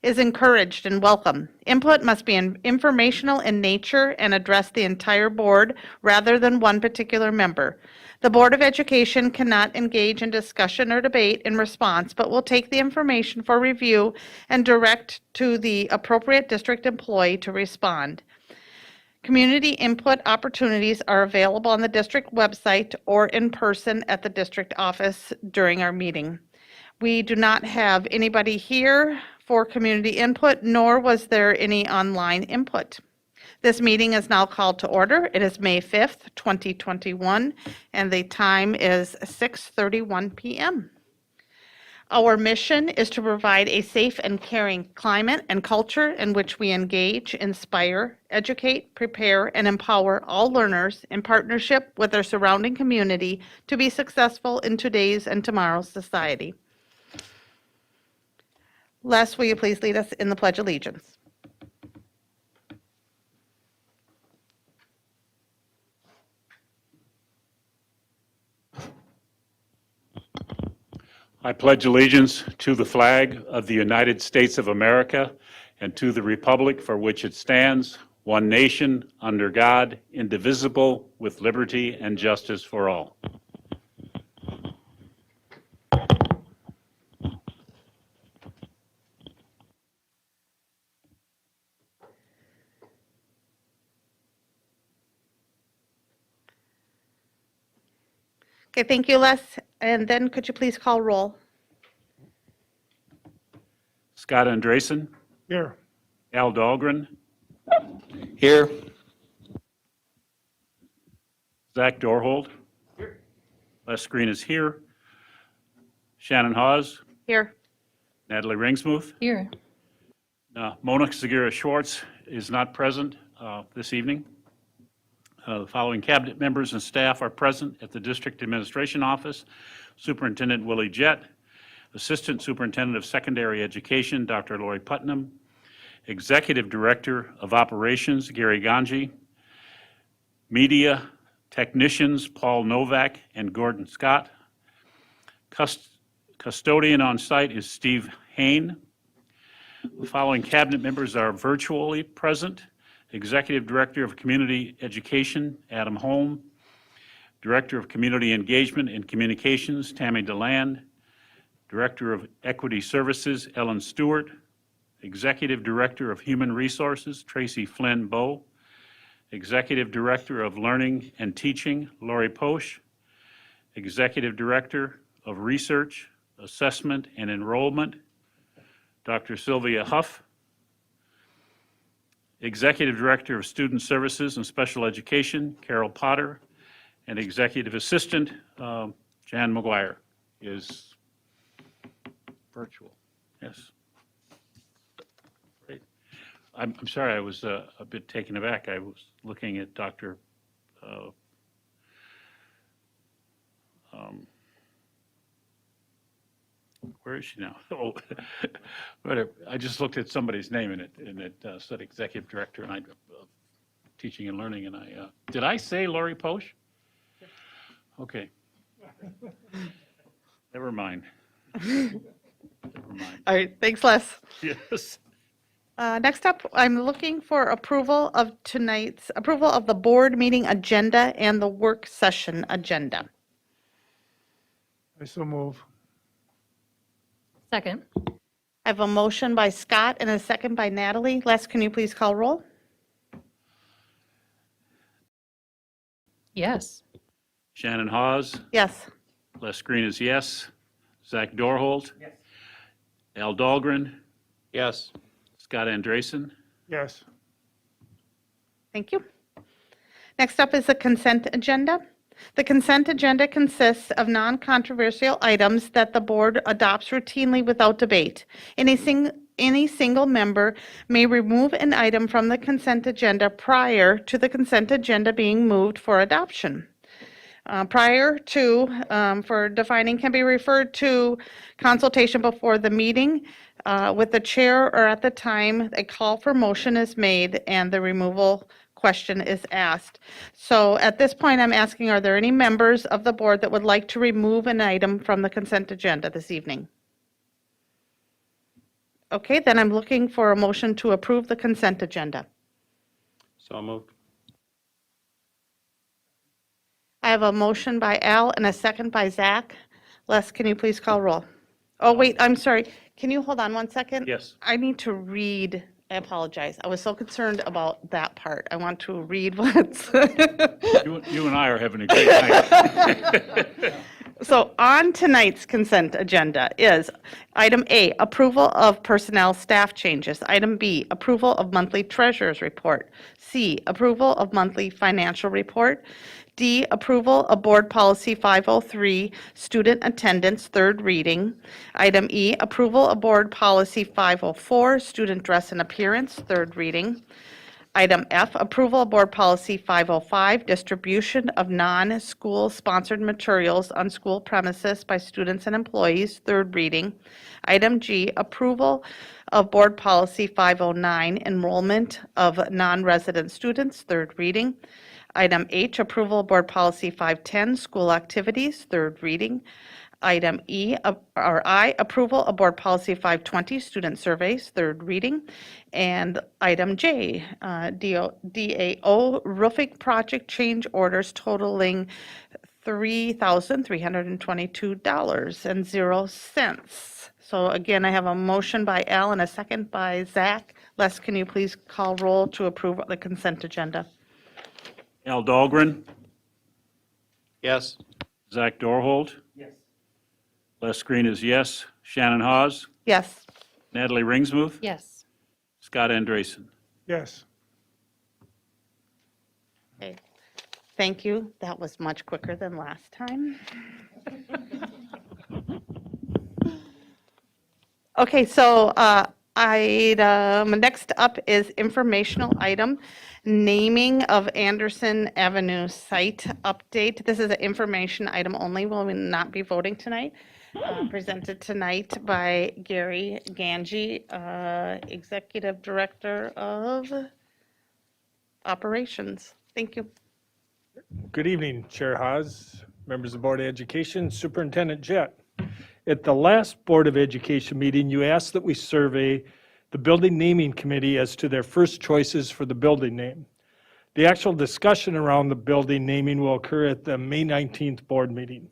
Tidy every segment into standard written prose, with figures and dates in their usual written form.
is encouraged and welcome. Input must be informational in nature and address the entire board rather than one particular member. The Board of Education cannot engage in discussion or debate in response, but will take the information for review and direct to the appropriate district employee to respond. Community input opportunities are available on the district website or in person at the district office during our meeting. We do not have anybody here for community input, nor was there any online input. This meeting is now called to order. It is May 5th, 2021, and the time is 6:31 p.m. Our mission is to provide a safe and caring climate and culture in which we engage, inspire, educate, prepare, and empower all learners in partnership with their surrounding community to be successful in today's and tomorrow's society. Les, will you please lead us in the Pledge of Allegiance? I pledge allegiance to the flag of the United States of America and to the republic for which it stands, one nation, under God, indivisible, with liberty and justice for all. Okay, thank you, Les. And then could you please call roll? Scott Andresen. Here. Al Dahlgren. Here. Zach Dorhold. Here. Les Green is here. Shannon Hawes. Here. Natalie Ringsmuth. Here. Mona Segura Schwartz is not present this evening. The following cabinet members and staff are present at the District Administration Office: Superintendent Willie Jett, Assistant Superintendent of Secondary Education, Dr. Laurie Putnam, Executive Director of Operations, Gary Ganji, Media Technicians, Paul Novak and Gordon Scott. Custodian on site is Steve Hain. The following cabinet members are virtually present: Executive Director of Community Education, Adam Holm, Director of Community Engagement and Communications, Tammy DeLand, Director of Equity Services, Ellen Stewart, Executive Director of Human Resources, Tracy Flynn Bowe, Executive Director of Learning and Teaching, Laurie Posch, Executive Director of Research, Assessment and Enrollment, Dr. Sylvia Huff, Executive Director of Student Services and Special Education, Carol Potter, and Executive Assistant, Jan McGuire, is virtual. Yes. Great. I'm sorry, I was a bit taken aback. I was looking at Dr. Where is she now? Oh, whatever. I just looked at somebody's name and it said Executive Director and Teaching and Learning, and did I say Laurie Posch? Okay. Never mind. Never mind. All right, thanks, Les. Yes. Next up, I'm looking for approval of the board meeting agenda and the work session agenda. I so move. Second. I have a motion by Scott and a second by Natalie. Les, can you please call roll? Yes. Shannon Hawes, Yes. Les Green is yes. Zach Dorhold. Yes. Al Dahlgren, Yes. Scott Andresen. Yes. Thank you. Next up is the consent agenda. The consent agenda consists of non-controversial items that the board adopts routinely without debate. Any single member may remove an item from the consent agenda prior to the consent agenda being moved for adoption. Prior to, for defining, can be referred to consultation before the meeting with the chair, or at the time a call for motion is made and the removal question is asked. So at this point, I'm asking, are there any members of the board that would like to remove an item from the consent agenda this evening? Okay, then I'm looking for a motion to approve the consent agenda. So moved. I have a motion by Al and a second by Zach. Les, can you please call roll? Oh, wait, I'm sorry. Can you hold on one second? Yes. I need to read. I apologize. I was so concerned about that part. I want to read what's. You and I are having a great night. So on tonight's consent agenda is item A, approval of personnel staff changes. Item B, approval of monthly treasurer's report. C, approval of monthly financial report. D, approval of board policy 503, student attendance, third reading. Item E, approval of board policy 504, student dress and appearance, third reading. Item F, approval of Board Policy 505, distribution of non-school sponsored materials on school premises by students and employees, third reading. Item G, approval of Board Policy 509, enrollment of non-resident students, third reading. Item H, approval of Board Policy 510, school activities, third reading. Item E, or I, approval of Board Policy 520, student surveys, third reading. And item J, DAO roofing project change orders totaling $3,322.00. So again, I have a motion by Al and a second by Zach. Les, can you please call roll to approve the consent agenda? Al Dahlgren, Yes. Zach Dorholt. Yes. Les Green is yes. Shannon Hawes, Yes. Natalie Ringsmuth, Yes. Scott Andresen. Yes. Okay. Thank you. That was much quicker than last time. Okay, so item next up is informational item, naming of Anderson Avenue site update. This is an information item only. We will not be voting tonight. Presented tonight by Gary Ganji, Executive Director of Operations. Thank you. Good evening, Chair Haas, members of the Board of Education, Superintendent Jett. At the last Board of Education meeting, you asked that we survey the Building Naming Committee as to their first choices for the building name. The actual discussion around the building naming will occur at the May 19th board meeting.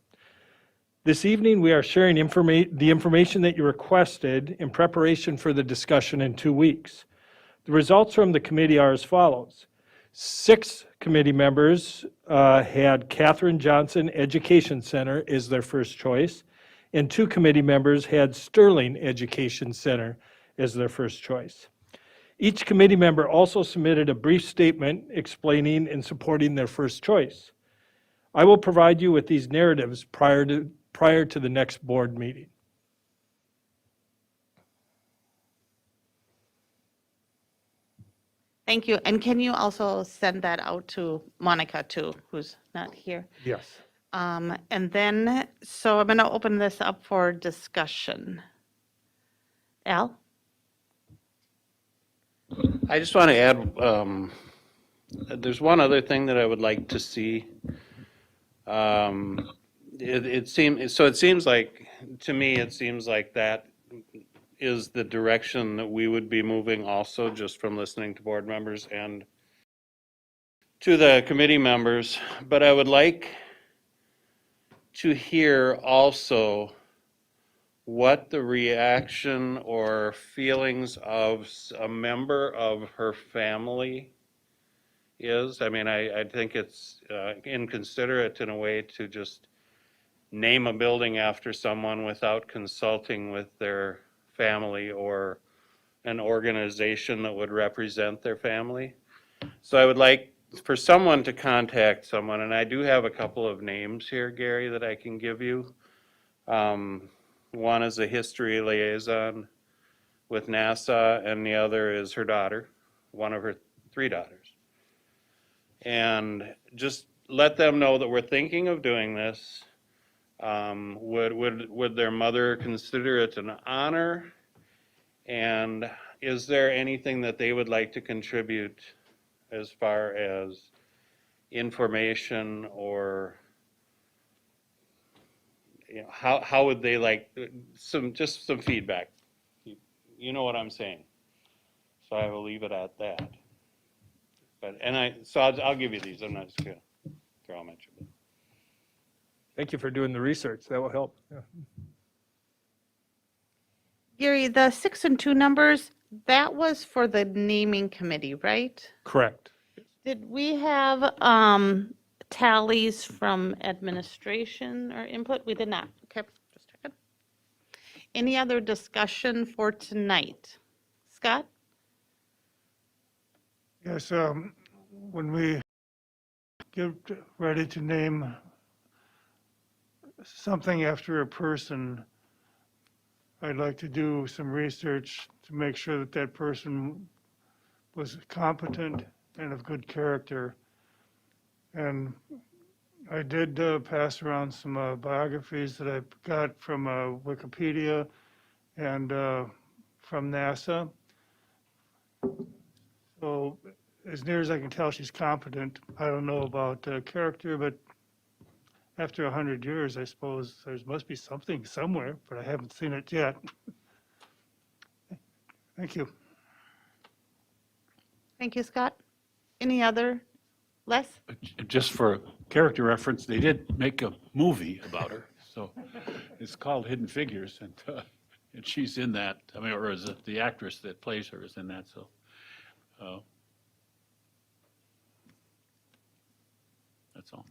This evening, we are sharing the information that you requested in preparation for the discussion in 2 weeks. The results from the committee are as follows. 6 committee members had Catherine Johnson Education Center as their first choice, and 2 committee members had Sterling Education Center as their first choice. Each committee member also submitted a brief statement explaining and supporting their first choice. I will provide you with these narratives prior to the next board meeting. Thank you. And can you also send that out to Monica too, who's not here? Yes. And then, so I'm going to open this up for discussion. Al? I just want to add, there's one other thing that I would like to see. It seems like, to me, it seems like that is the direction that we would be moving also, just from listening to board members and to the committee members. But I would like to hear also what the reaction or feelings of a member of her family is. I mean, I think it's inconsiderate in a way to just name a building after someone without consulting with their family or an organization that would represent their family. So I would like for someone to contact someone, and I do have a couple of names here, Gary, that I can give you. One is a history liaison with NASA, and the other is her daughter, one of her 3 daughters. And just let them know that we're thinking of doing this. Would their mother consider it an honor? And is there anything that they would like to contribute as far as information, or how would they like some feedback? you know what I'm saying. So I will leave it at that. But, so I'll give you these, I'm not just gonna throw them at you. Thank you for doing the research. That will help. Yeah. Gary, the 6 and 2 numbers, that was for the naming committee, right? Correct. Did we have tallies from administration or input? We did not. Okay, just checking. Any other discussion for tonight? Scott? Yes, when we get ready to name something after a person, I'd like to do some research to make sure that that person was competent and of good character. And I did pass around some biographies that I got from Wikipedia and from NASA. So as near as I can tell, she's competent. I don't know about character, but after 100 years, I suppose there must be something somewhere, but I haven't seen it yet. Thank you. Thank you, Scott. Any other? Les? Just for character reference, they did make a movie about her, so it's called Hidden Figures, and she's in that. I mean, or is it the actress that plays her is in that? So, that's all.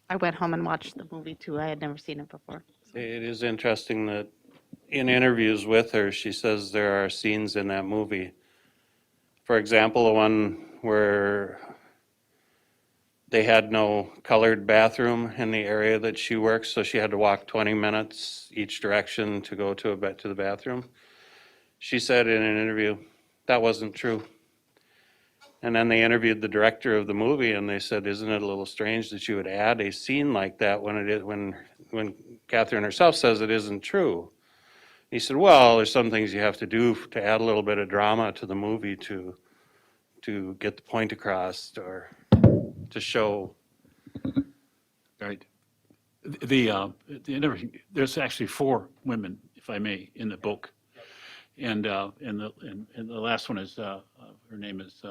I went home and watched the movie too. I had never seen it before. It is interesting that in interviews with her, she says there are scenes in that movie. For example, the one where they had no colored bathroom in the area that she works, so she had to walk 20 minutes each direction to go to the bathroom. She said in an interview, that wasn't true. And then they interviewed the director of the movie, and they said, isn't it a little strange that you would add a scene like that when Catherine herself says it isn't true? He said, well, there's some things you have to do to add a little bit of drama to the movie to get the point across or to show. Right. There's actually 4 women, if I may, in the book, and the last one is her name is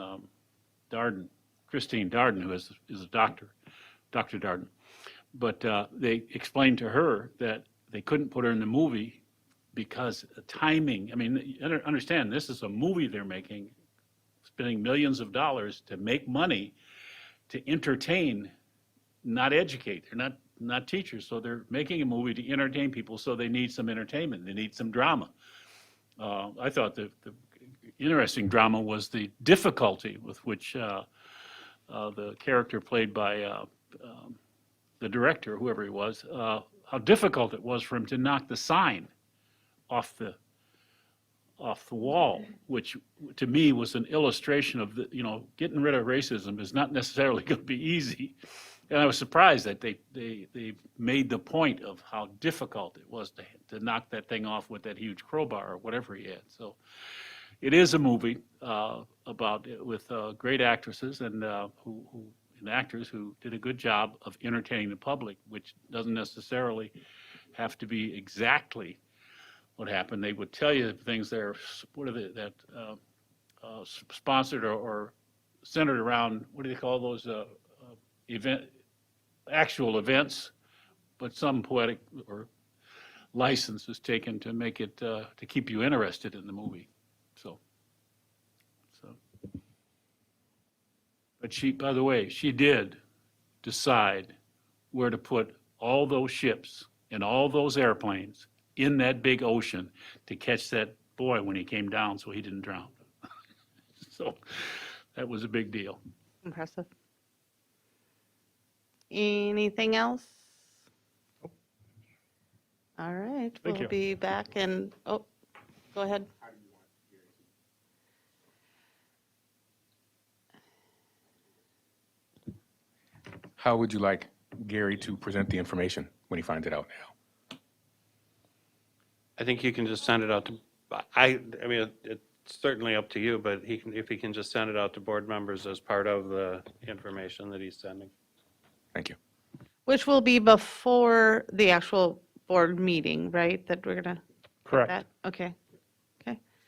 Darden, Christine Darden, who is a doctor, Dr. Darden. But they explained to her that they couldn't put her in the movie because the timing. I mean, understand, this is a movie they're making, spending millions of dollars to make money to entertain, not educate. They're not teachers, so they're making a movie to entertain people, so they need some entertainment. They need some drama. I thought the interesting drama was the difficulty with which the character played by the director, whoever he was, how difficult it was for him to knock the sign off the wall, which to me was an illustration of getting rid of racism is not necessarily going to be easy. And I was surprised that they made the point of how difficult it was to knock that thing off with that huge crowbar or whatever he had. So it is a movie with great actresses and actors who did a good job of entertaining the public, which doesn't necessarily have to be exactly what happened. They would tell you things that are sponsored or centered around, what do they call those actual events, but some poetic or license is taken to make it to keep you interested in the movie. So, but by the way, she did decide where to put all those ships and all those airplanes in that big ocean to catch that boy when he came down so he didn't drown. So that was a big deal. Impressive. Anything else? All right, Thank we'll you. be back and, go ahead. How would you like Gary to present the information when he finds it out now? I think you can just send it out to, I mean, it's certainly up to you, but if he can just send it out to board members as part of the information that he's sending. Thank you. Which will be before the actual board meeting, right? That we're gonna. Correct. Okay.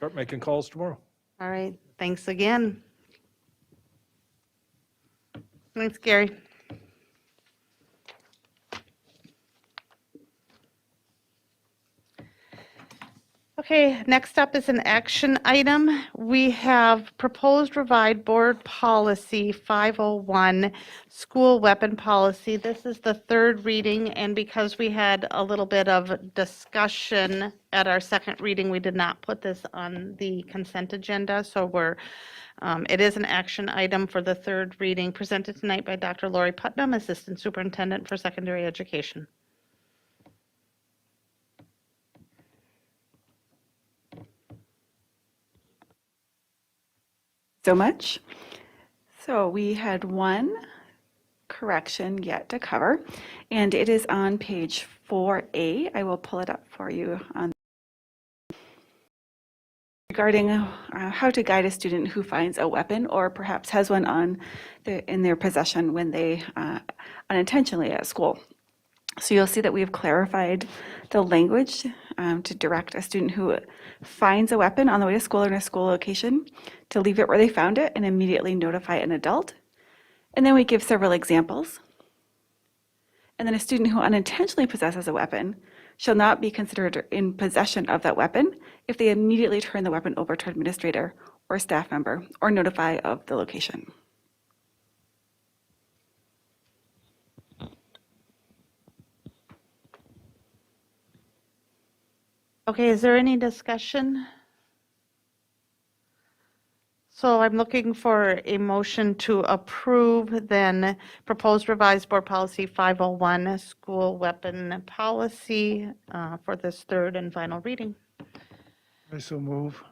Start making calls tomorrow. All right, thanks again. Thanks, Gary. Okay, next up is an action item. We have proposed revised board policy 501, school weapon policy. This is the third reading, and because we had a little bit of discussion at our second reading, we did not put this on the consent agenda, so it is an action item for the third reading, presented tonight by Dr. Laurie Putnam, Assistant Superintendent for Secondary Education. So much. So we had one correction yet to cover, and it is on page 4A. I will pull it up for you on regarding how to guide a student who finds a weapon or perhaps has one in their possession when they unintentionally at school. So you'll see that we have clarified the language to direct a student who finds a weapon on the way to school or in a school location to leave it where they found it and immediately notify an adult. And then we give several examples. And then a student who unintentionally possesses a weapon shall not be considered in possession of that weapon if they immediately turn the weapon over to administrator or staff member or notify of the location. Okay, is there any discussion? So I'm looking for a motion to approve then proposed revised board policy 501, school weapon policy for this third and final reading. I so move.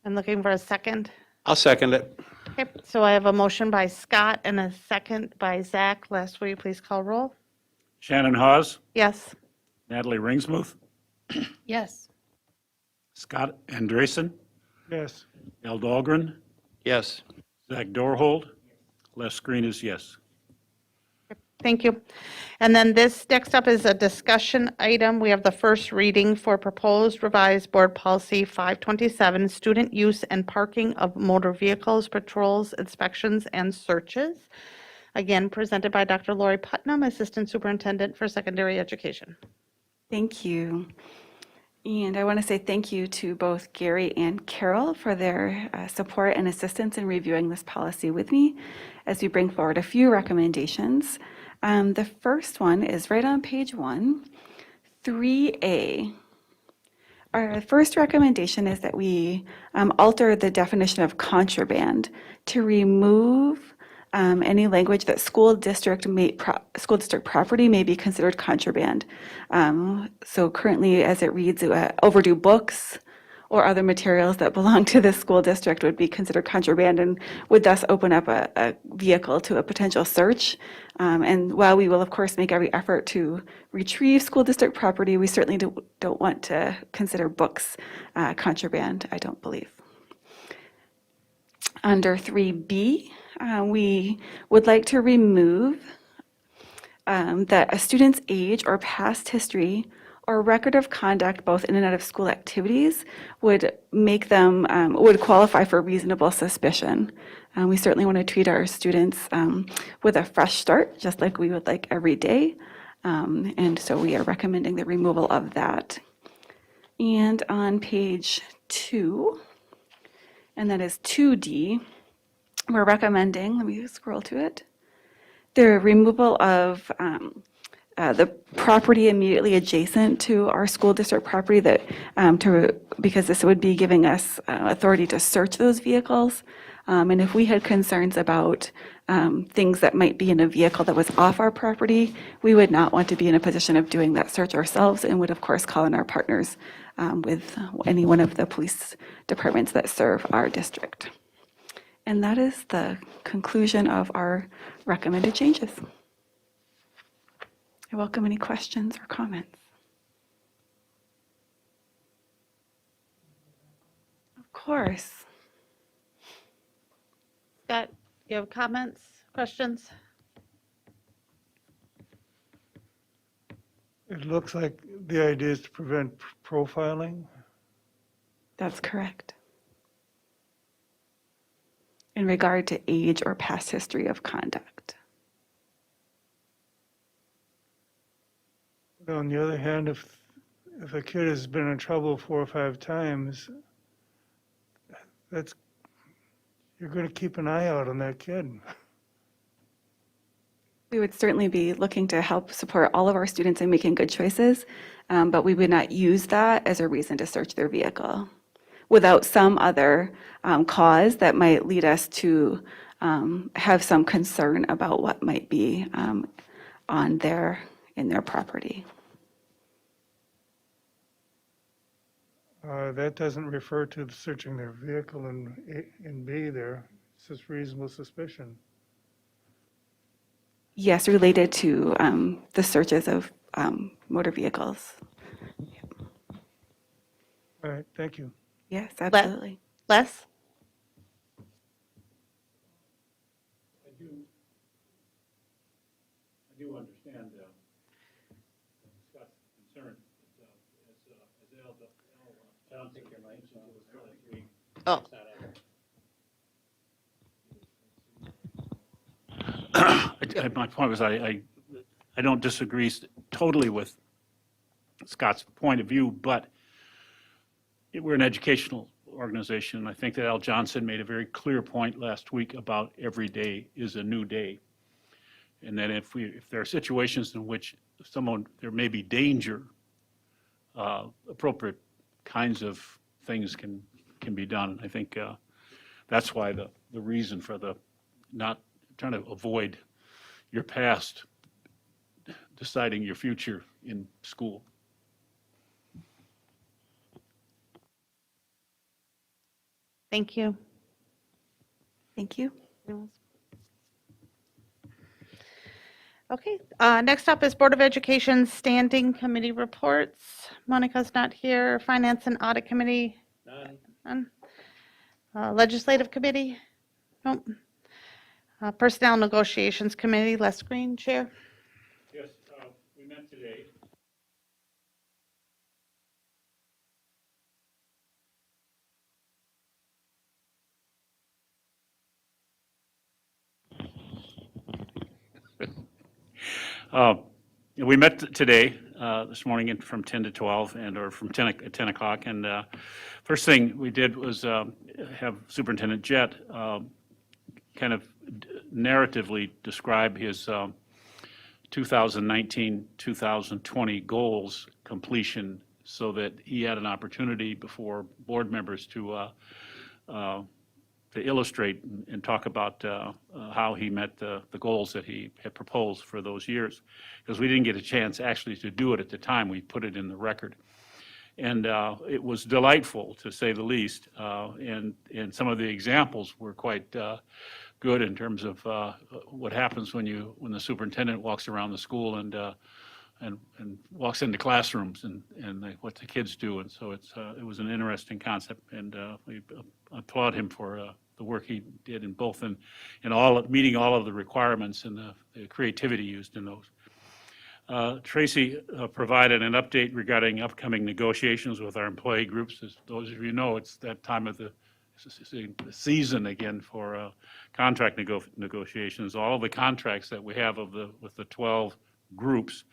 I'm looking for a second. I'll second it. Okay, so I have a motion by Scott and a second by Zach. Les, will you please call roll? Shannon Hawes, Yes. Natalie Ringsmuth, Yes. Scott Andresen, Yes. Al Dahlgren, Yes. Zach Dorhold, Les Green is yes. Thank you. And then this next up is a discussion item. We have the first reading for proposed revised board policy 527, student use and parking of motor vehicles, patrols, inspections, and searches. Again, presented by Dr. Laurie Putnam, Assistant Superintendent for Secondary Education. Thank you. And I want to say thank you to both Gary and Carol for their support and assistance in reviewing this policy with me as we bring forward a few recommendations. The first one is right on page 1, 3A. Our first recommendation is that we alter the definition of contraband to remove any language that school district property may be considered contraband. So currently, as it reads, overdue books or other materials that belong to the school district would be considered contraband and would thus open up a vehicle to a potential search. And while we will, of course, make every effort to retrieve school district property, we certainly don't want to consider books contraband, I don't believe. Under 3B, we would like to remove that a student's age or past history or record of conduct, both in and out of school activities, would make them, would qualify for reasonable suspicion. We certainly want to treat our students with a fresh start, just like we would like every day. And so we are recommending the removal of that. And on page 2, and that is 2D, we're recommending, let me scroll to it, the removal of the property immediately adjacent to our school district property because this would be giving us authority to search those vehicles. And if we had concerns about things that might be in a vehicle that was off our property, we would not want to be in a position of doing that search ourselves and would, of course, call in our partners with any one of the police departments that serve our district. And that is the conclusion of our recommended changes. I welcome any questions or comments. Of course. Scott, you have comments, questions? It looks like the idea is to prevent profiling. That's correct. In regard to age or past history of conduct. But on the other hand, if a kid has been in trouble 4 or 5 times, you're going to keep an eye out on that kid. We would certainly be looking to help support all of our students in making good choices, but we would not use that as a reason to search their vehicle without some other cause that might lead us to have some concern about what might be in their property. That doesn't refer to searching their vehicle in B there. It's just reasonable suspicion. Yes, related to the searches of motor vehicles. All right, thank you. Yes, absolutely. Les? I do understand Scott's concern. As Al Johnson mentioned to us last week. Oh. My point was I don't disagree totally with Scott's point of view, but we're an educational organization. I think that Al Johnson made a very clear point last week about every day is a new day. And that if there are situations in which there may be danger, appropriate kinds of things can be done. I think that's why the reason for the not trying to avoid your past deciding your future in school. Thank you. Thank you. Okay, next up is Board of Education Standing Committee reports. Monica's not here. Finance and Audit Committee? None. Legislative Committee? Nope. Personnel Negotiations Committee, Les Green, Chair. Yes, we met today. We met today, this morning from 10 to 12 or from 10 o'clock. And first thing we did was have Superintendent Jett kind of narratively describe his 2019-2020 goals completion so that he had an opportunity before board members to illustrate and talk about how he met the goals that he had proposed for those years. Because we didn't get a chance actually to do it at the time. We put it in the record. And it was delightful, to say the least. And some of the examples were quite good in terms of what happens when the superintendent walks around the school and walks into classrooms and what the kids do. And so it was an interesting concept, and we applaud him for the work he did in meeting all of the requirements and the creativity used in those. Tracy provided an update regarding upcoming negotiations with our employee groups. As those of you know, it's that time of the season again for contract negotiations. All the contracts that we have with the 12 groups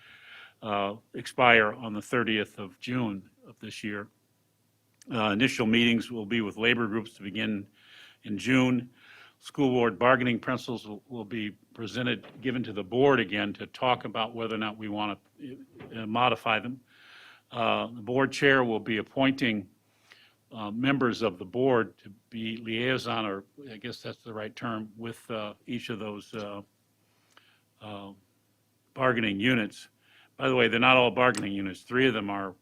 expire on the 30th of June of this year. Initial meetings will be with labor groups to begin in June. School board bargaining principles will be given to the board again to talk about whether or not we want to modify them. The board chair will be appointing members of the board to be liaison, or I guess that's the right term, with each of those bargaining units. By the way, they're not all bargaining units. 3 of them are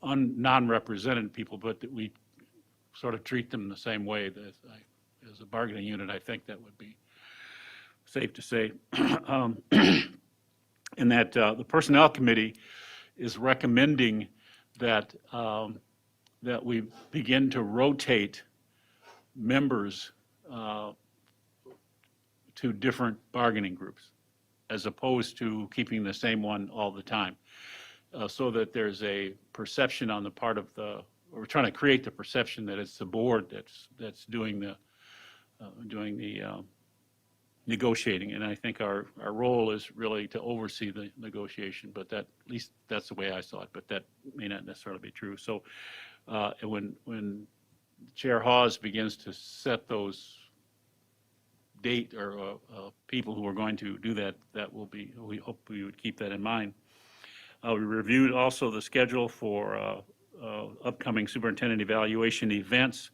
non-represented people, but that we sort of treat them the same way as a bargaining unit. I think that would be safe to say. And that the Personnel Committee is recommending that we begin to rotate members to different bargaining groups, as opposed to keeping the same one all the time. so that there's a perception on the part of we're trying to create the perception that it's the board that's doing the negotiating. And I think our role is really to oversee the negotiation, but at least that's the way I saw it, but that may not necessarily be true. So when Chair Hawes begins to set those date or people who are going to do that, we hope we would keep that in mind. We reviewed also the schedule for upcoming superintendent evaluation events.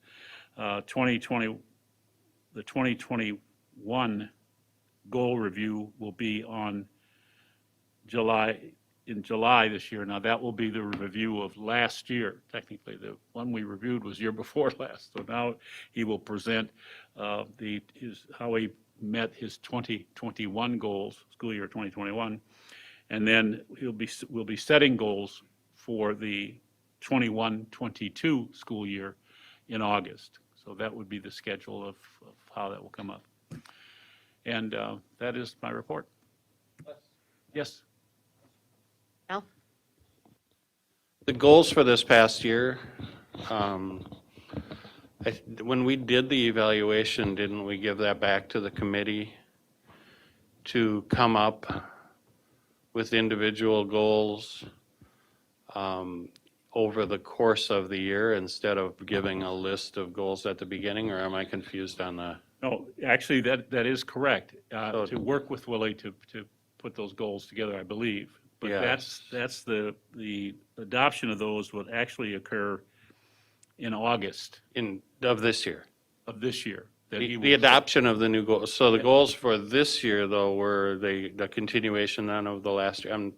The 2021 goal review will be in July this year. Now, that will be the review of last year. Technically, the one we reviewed was year before last. So now he will present how he met his 2021 goals, school year 2021, and then we'll be setting goals for the 21-22 school year in August. So that would be the schedule of how that will come up. And that is my report. Yes. Al? The goals for this past year, when we did the evaluation, didn't we give that back to the committee to come up with individual goals over the course of the year instead of giving a list of goals at the beginning, or am I confused on that? No, actually, that is correct. To work with Willie to put those goals together, I believe. But Yes. that's the adoption of those would actually occur in August Of this year? of this year. That he The will- adoption of the new goals. So the goals for this year, though, were the continuation then of the last year?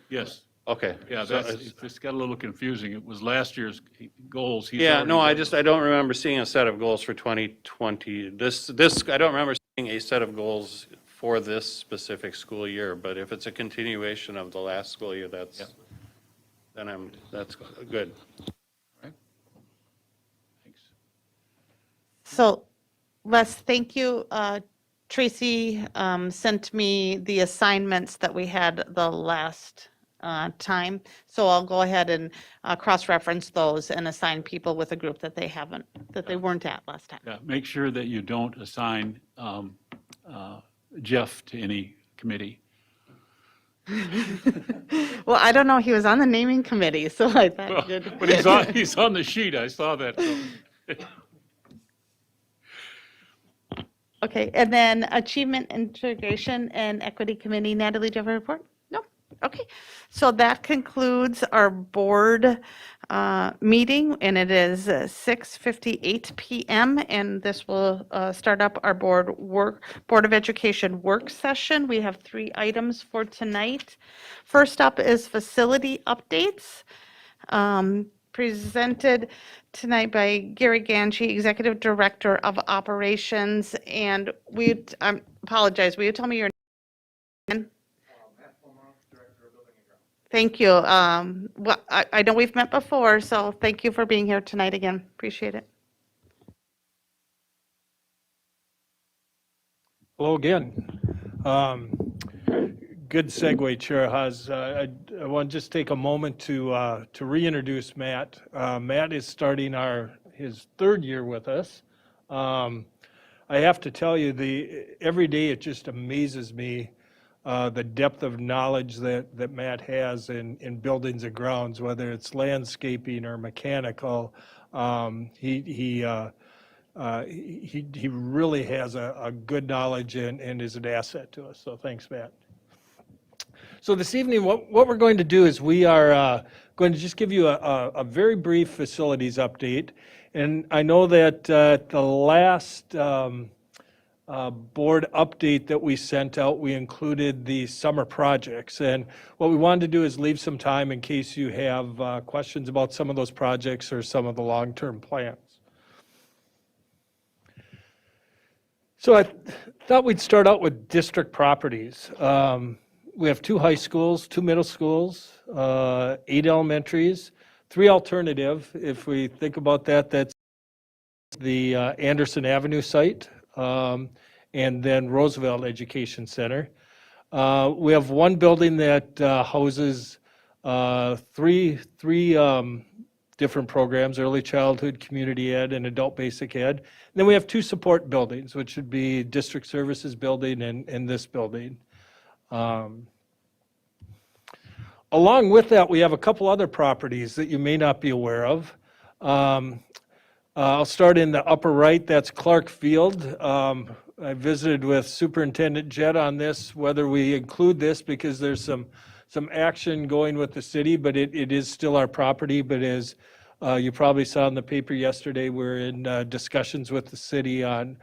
Yes, Okay. yeah, So it's got a little confusing. It was last year's goals. He's Yeah, already no, I done don't remember seeing a set of goals for 2020. I don't remember seeing a set of goals for this specific school year, but if it's a continuation of the last school year, that's good. Thanks. So, Les, thank you. Tracy sent me the assignments that we had the last time. So I'll go ahead and cross-reference those and assign people with a group that they weren't at last time. Yeah, make sure that you don't assign Jeff to any committee. Well, I don't know, he was on the naming committee, so I thought. Well, but he's on the sheet. I saw that. So. Okay, and then Achievement, Integration, and Equity Committee, Natalie, do you have a report? No? Okay, so that concludes our board meeting, and it is 6:58 PM, and this will start up our Board of Education work session. We have 3 items for tonight. First up is facility updates. Presented tonight by Gary Ganji, Executive Director of Operations, and I apologize, will you tell me your name? Thank you. Well, I know we've met before, so thank you for being here tonight again. Appreciate it. Hello again. Good segue, Chair Haas. I want to just take a moment to reintroduce Matt. Matt is starting his 3rd year with us. I have to tell you, every day it just amazes me the depth of knowledge that Matt has in buildings and grounds, whether it's landscaping or mechanical. He really has a good knowledge and is an asset to us. So thanks, Matt. So this evening, what we're going to do is we are going to just give you a very brief facilities update. And I know that the last board update that we sent out, we included the summer projects. And what we wanted to do is leave some time in case you have questions about some of those projects or some of the long-term plans. So I thought we'd start out with district properties. We have 2 high schools, 2 middle schools, 8 elementaries, 3 alternative. If we think about that, that's the Anderson Avenue site, and then Roosevelt Education Center. We have 1 building that houses three different programs: early childhood, community ed, and adult basic ed. And then we have 2 support buildings, which would be district services building and this building. Along with that, we have a couple other properties that you may not be aware of. I'll start in the upper right. That's Clark Field. I visited with Superintendent Jett on this, whether we include this, because there's some action going with the city, but it is still our property. But as you probably saw in the paper yesterday, we're in discussions with the city on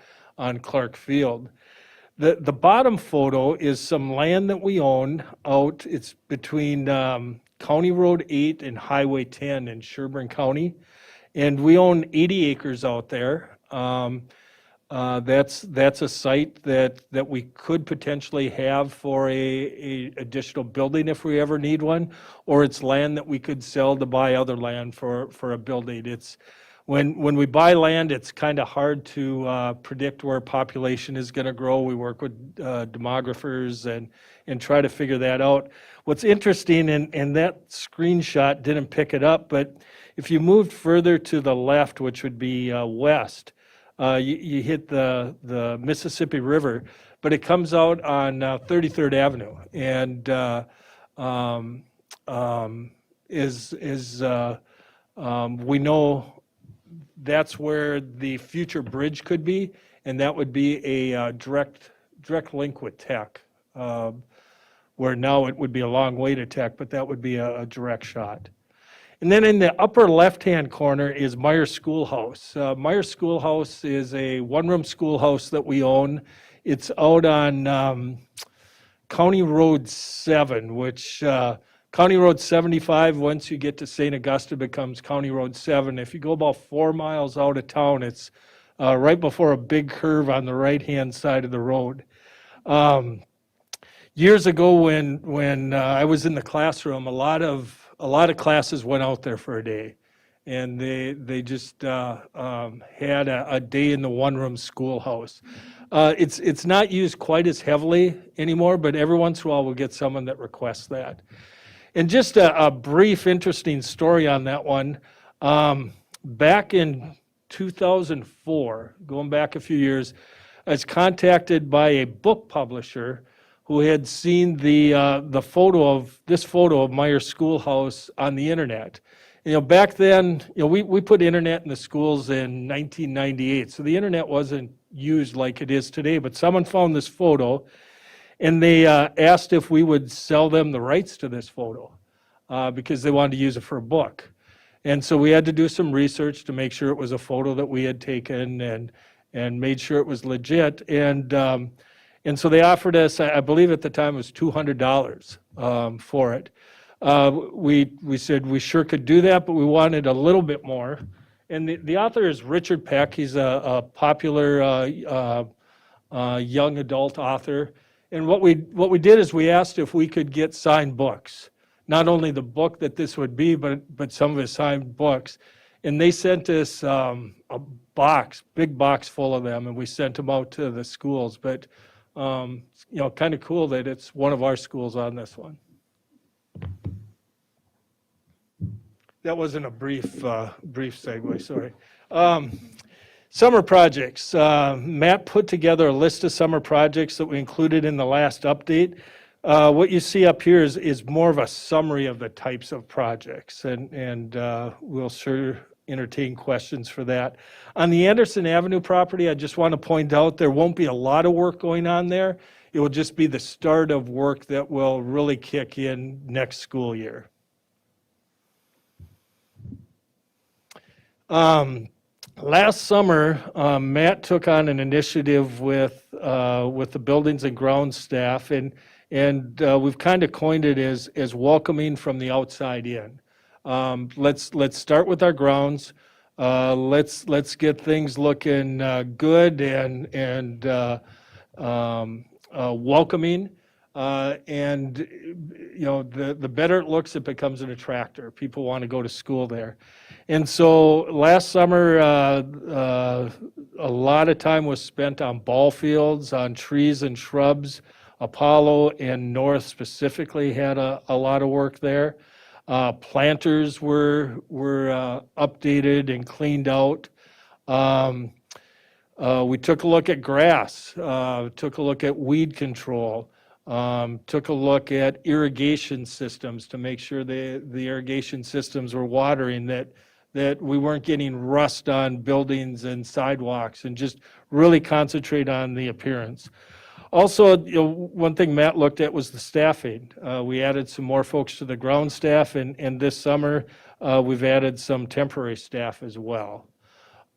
Clark Field. The bottom photo is some land that we own out. It's between County Road 8 and Highway 10 in Sherburne County. And we own 80 acres out there. That's a site that we could potentially have for a additional building if we ever need one, or it's land that we could sell to buy other land for a building. It's when we buy land, it's kind of hard to predict where population is going to grow. We work with demographers and try to figure that out. What's interesting, and that screenshot didn't pick it up, but if you moved further to the left, which would be west, you hit the Mississippi River, but it comes out on 33rd Avenue, and we know that's where the future bridge could be, and that would be a direct link with Tech, where now it would be a long way to Tech, but that would be a direct shot. And then in the upper left-hand corner is Meyer Schoolhouse. Meyer Schoolhouse is a one-room schoolhouse that we own. It's out on County Road 7, which County Road 75, once you get to St. Augusta, becomes County Road 7. If you go about 4 miles out of town, it's right before a big curve on the right-hand side of the road. Years ago, when I was in the classroom, a lot of classes went out there for a day, and they just had a day in the one-room schoolhouse. It's not used quite as heavily anymore, but every once in a while we'll get someone that requests that. And just a brief, interesting story on that one. Back in 2004, going back a few years, I was contacted by a book publisher who had seen this photo of Meyer Schoolhouse on the internet. Back then, we put internet in the schools in 1998, so the internet wasn't used like it is today, but someone found this photo, and they asked if we would sell them the rights to this photo because they wanted to use it for a book. And so we had to do some research to make sure it was a photo that we had taken and made sure it was legit. And so they offered us, I believe at the time it was $200 for it. We said we sure could do that, but we wanted a little bit more. And the author is Richard Peck. He's a popular young adult author. And what we did is we asked if we could get signed books, not only the book that this would be, but some of his signed books. And they sent us a big box full of them, and we sent them out to the schools. But kind of cool that it's one of our schools on this one. That wasn't a brief segue, sorry. Summer projects. Matt put together a list of summer projects that we included in the last update. What you see up here is more of a summary of the types of projects, and we'll sure entertain questions for that. On the Anderson Avenue property, I just want to point out there won't be a lot of work going on there. It will just be the start of work that will really kick in next school year. Last summer, Matt took on an initiative with the buildings and grounds staff, and we've kind of coined it as welcoming from the outside in. Let's start with our grounds. Let's get things looking good and welcoming. And the better it looks, it becomes an attractor. People want to go to school there. And so last summer, a lot of time was spent on ball fields, on trees and shrubs. Apollo and North specifically had a lot of work there. Planters were updated and cleaned out. We took a look at grass, took a look at weed control, took a look at irrigation systems to make sure the irrigation systems were watering, that we weren't getting rust on buildings and sidewalks, and just really concentrate on the appearance. Also, one thing Matt looked at was the staffing. We added some more folks to the ground staff, and this summer, we've added some temporary staff as well.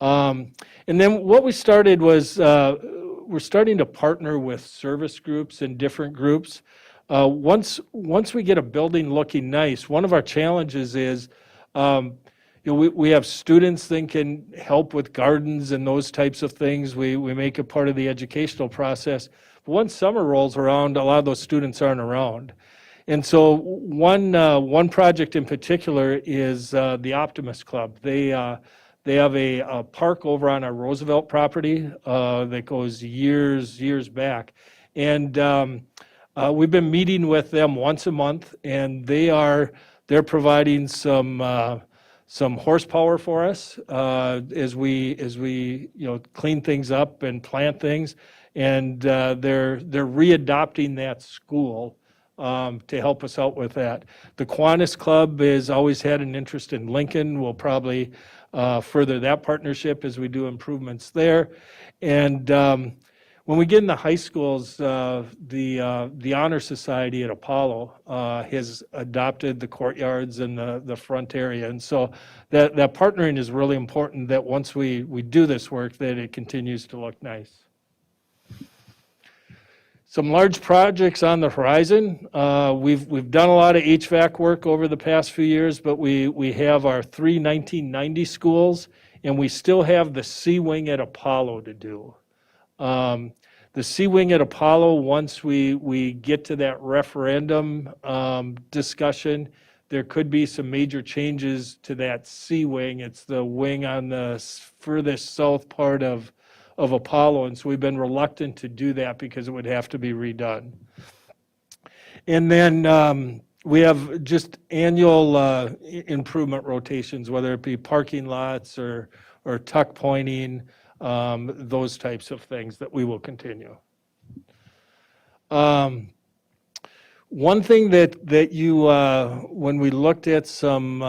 And then what we started was, we're starting to partner with service groups and different groups. Once we get a building looking nice, one of our challenges is, we have students that can help with gardens and those types of things. We make it part of the educational process. But once summer rolls around, a lot of those students aren't around. And so one project in particular is the Optimist Club. They have a park over on our Roosevelt property that goes years back. And we've been meeting with them once a month, and they're providing some horsepower for us as we clean things up and plant things. And they're readopting that school to help us out with that. The Kiwanis Club has always had an interest in Lincoln. We'll probably further that partnership as we do improvements there. And when we get in the high schools, the Honor Society at Apollo has adopted the courtyards and the front area. And so that partnering is really important, that once we do this work, that it continues to look nice. Some large projects on the horizon. We've done a lot of HVAC work over the past few years, but we have our 3 1990 schools, and we still have the C Wing at Apollo to do. The C Wing at Apollo, once we get to that referendum discussion, there could be some major changes to that C Wing. It's the wing on the furthest south part of Apollo, and so we've been reluctant to do that because it would have to be redone. And then we have just annual improvement rotations, whether it be parking lots or tuck pointing, those types of things that we will continue. One thing that you, when we looked at some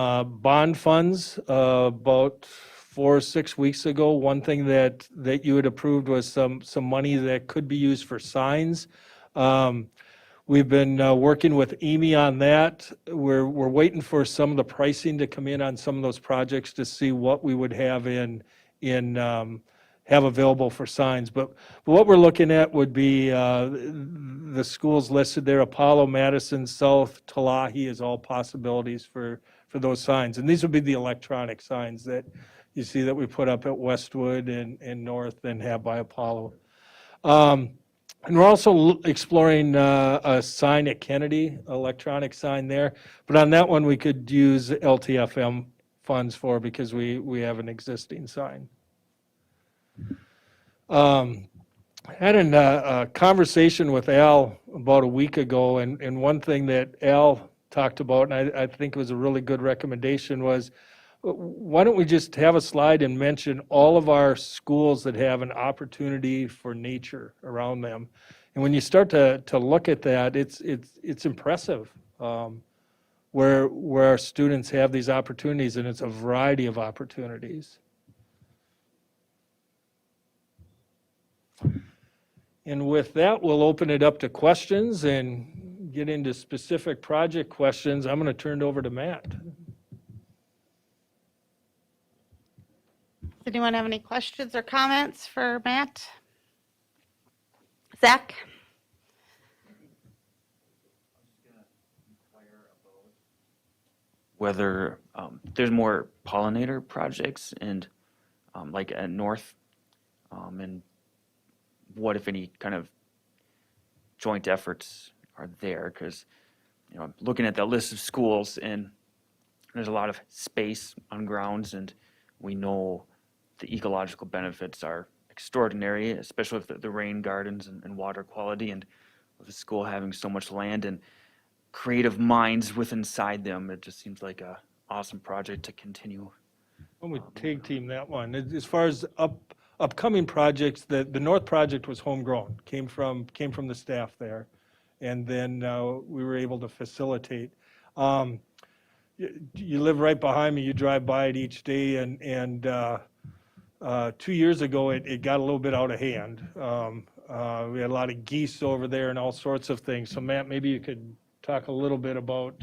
bond funds about 4 or 6 weeks ago, one thing that you had approved was some money that could be used for signs. We've been working with Amy on that. We're waiting for some of the pricing to come in on some of those projects to see what we would have have available for signs. But what we're looking at would be the schools listed there: Apollo, Madison, South, Talahi, is all possibilities for those signs. And these would be the electronic signs that you see that we put up at Westwood and North and have by Apollo. And we're also exploring a sign at Kennedy, electronic sign there. But on that one, we could use LTFM funds for, because we have an existing sign. I had a conversation with Al about a week ago, and one thing that Al talked about, and I think was a really good recommendation, was why don't we just have a slide and mention all of our schools that have an opportunity for nature around them. And when you start to look at that, it's impressive where our students have these opportunities, and it's a variety of opportunities. And with that, we'll open it up to questions and get into specific project questions. I'm going to turn it over to Matt. Does anyone have any questions or comments for Matt? Zach? Whether there's more pollinator projects and like at North, and what, if any, kind of joint efforts are there? Because I'm looking at that list of schools, and there's a lot of space on grounds, and we know the ecological benefits are extraordinary, especially with the rain gardens and water quality, and with the school having so much land. And creative minds with inside them. It just seems like a awesome project to continue. When we tag team that one, as far as upcoming projects, the North project was homegrown, came from the staff there, and then we were able to facilitate. You live right behind me, you drive by it each day, and 2 years ago, it got a little bit out of hand. We had a lot of geese over there and all sorts of things. So Matt, maybe you could talk a little bit about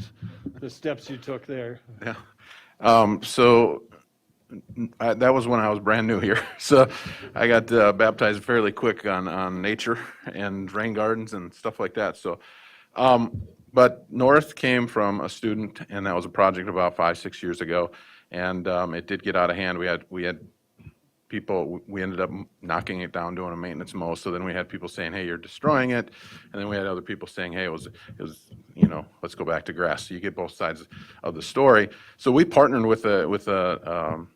the steps you took there. Yeah. That was when I was brand new here. So I got baptized fairly quick on nature and rain gardens and stuff like that. So, but North came from a student, and that was a project about 5-6 years ago. And it did get out of hand. We had people, we ended up knocking it down, doing a maintenance mow. So then we had people saying, hey, you're destroying it. And then we had other people saying, hey, it was, let's go back to grass. So you get both sides of the story. So we partnered with a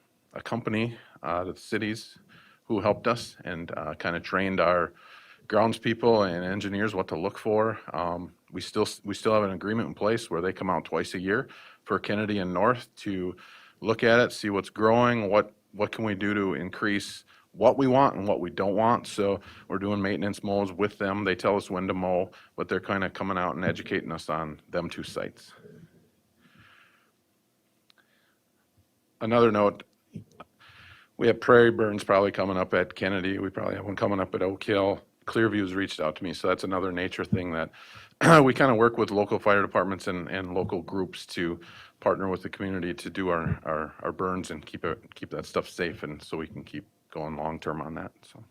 company, the cities, who helped us and kind of trained our grounds people and engineers what to look for. We still have an agreement in place where they come out twice a year for Kennedy and North to look at it, see what's growing, what can we do to increase what we want and what we don't want. So we're doing maintenance mows with them. They tell us when to mow, but they're kind of coming out and educating us on them two sites. Another note, we have prairie burns probably coming up at Kennedy. We probably have one coming up at Oak Hill. Clearview's reached out to me, so that's another nature thing that we kind of work with local fire departments and local groups to partner with the community to do our burns and keep that stuff safe, and so we can keep going long-term on that, so.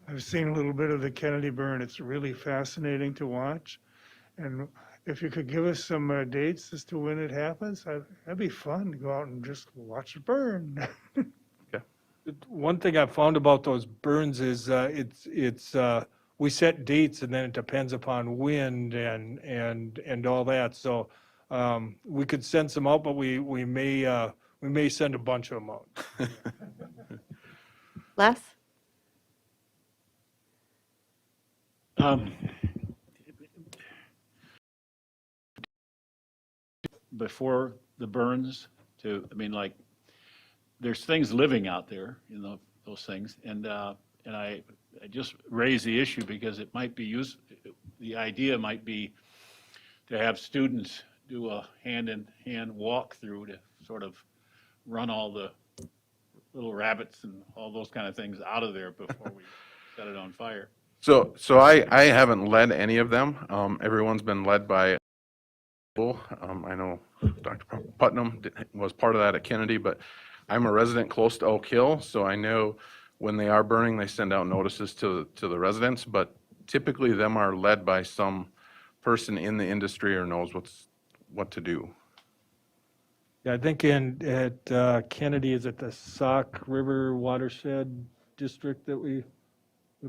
I've seen a little bit of the Kennedy burn. It's really fascinating to watch. And if you could give us some dates as to when it happens, that'd be fun to go out and just watch it burn. One thing I've found about those burns is we set dates and then it depends upon wind and all that. So we could send some out, but we may send a bunch of them out. Les? Before the burns there's things living out there, those things. And I just raise the issue because it might be the idea might be to have students do a hand-in-hand walkthrough to sort of run all the little rabbits and all those kind of things out of there before we set it on fire. So I haven't led any of them. Everyone's been led by I know Dr. Putnam was part of that at Kennedy, but I'm a resident close to Oak Hill, so I know when they are burning, they send out notices to the residents, but typically them are led by some person in the industry or knows what to do. Yeah, I think at Kennedy, is it the Sauk River Watershed District that we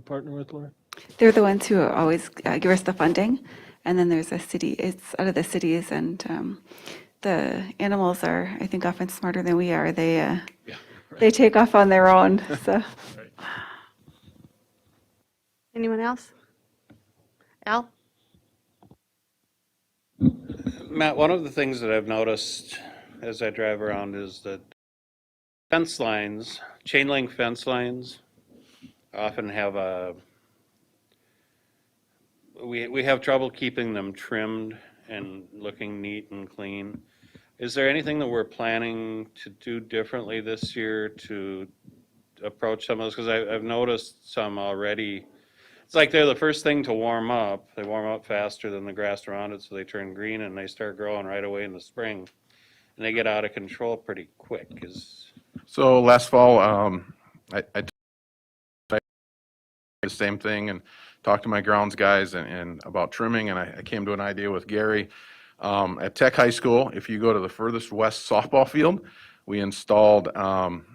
partner with, Laurie? They're the ones who always give us the funding, and then there's a city, it's out of the cities, and the animals are, I think, often smarter than we are. They take off on their own, so. Anyone else? Al? Matt, one of the things that I've noticed as I drive around is that fence lines, chain link fence lines, often have we have trouble keeping them trimmed and looking neat and clean. Is there anything that we're planning to do differently this year to approach some of those? Because I've noticed some already. It's like they're the first thing to warm up. They warm up faster than the grass around it, so they turn green and they start growing right away in the spring. And they get out of control pretty quick. So last fall, I did the same thing and talked to my grounds guys and about trimming, and I came to an idea with Gary. At Tech High School, if you go to the furthest west softball field, we installed,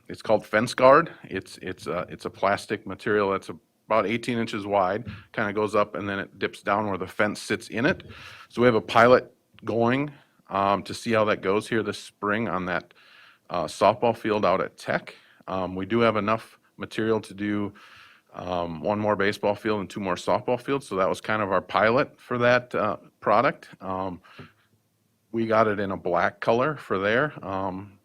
it's called Fence Guard. It's a plastic material that's about 18 inches wide, kind of goes up and then it dips down where the fence sits in it. So we have a pilot going to see how that goes here this spring on that softball field out at Tech. We do have enough material to do one more baseball field and 2 more softball fields. So that was kind of our pilot for that product. We got it in a black color for there,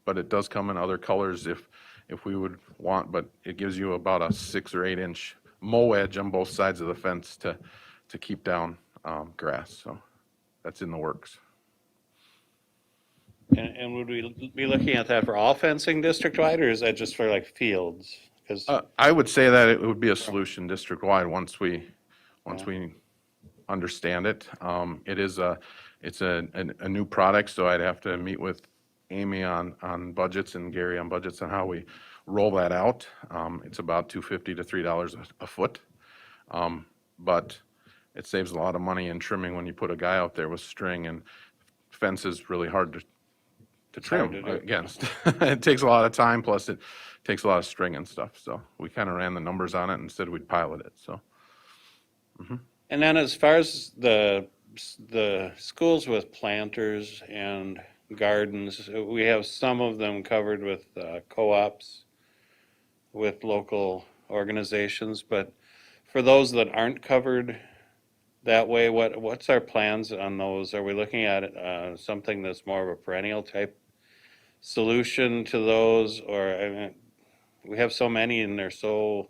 but it does come in other colors if we would want, but it gives you about a 6 or 8 inch mow edge on both sides of the fence to keep down grass. So that's in the works. And would we be looking at that for all fencing district-wide, or is that just for like fields? Because, I would say that it would be a solution district-wide once we understand it. It's a new product, so I'd have to meet with Amy on budgets and Gary on budgets on how we roll that out. It's about $250 to $3 a foot. But it saves a lot of money in trimming when you put a guy out there with string, and fence is really hard to hard trim to do. against. It takes a lot of time, plus it takes a lot of string and stuff. So we kind of ran the numbers on it and said we'd pilot it, so. and then as far as the schools with planters and gardens, we have some of them covered with co-ops, with local organizations, but for those that aren't covered that way, what's our plans on those? Are we looking at something that's more of a perennial type solution to those, or, I mean, we have so many and they're so,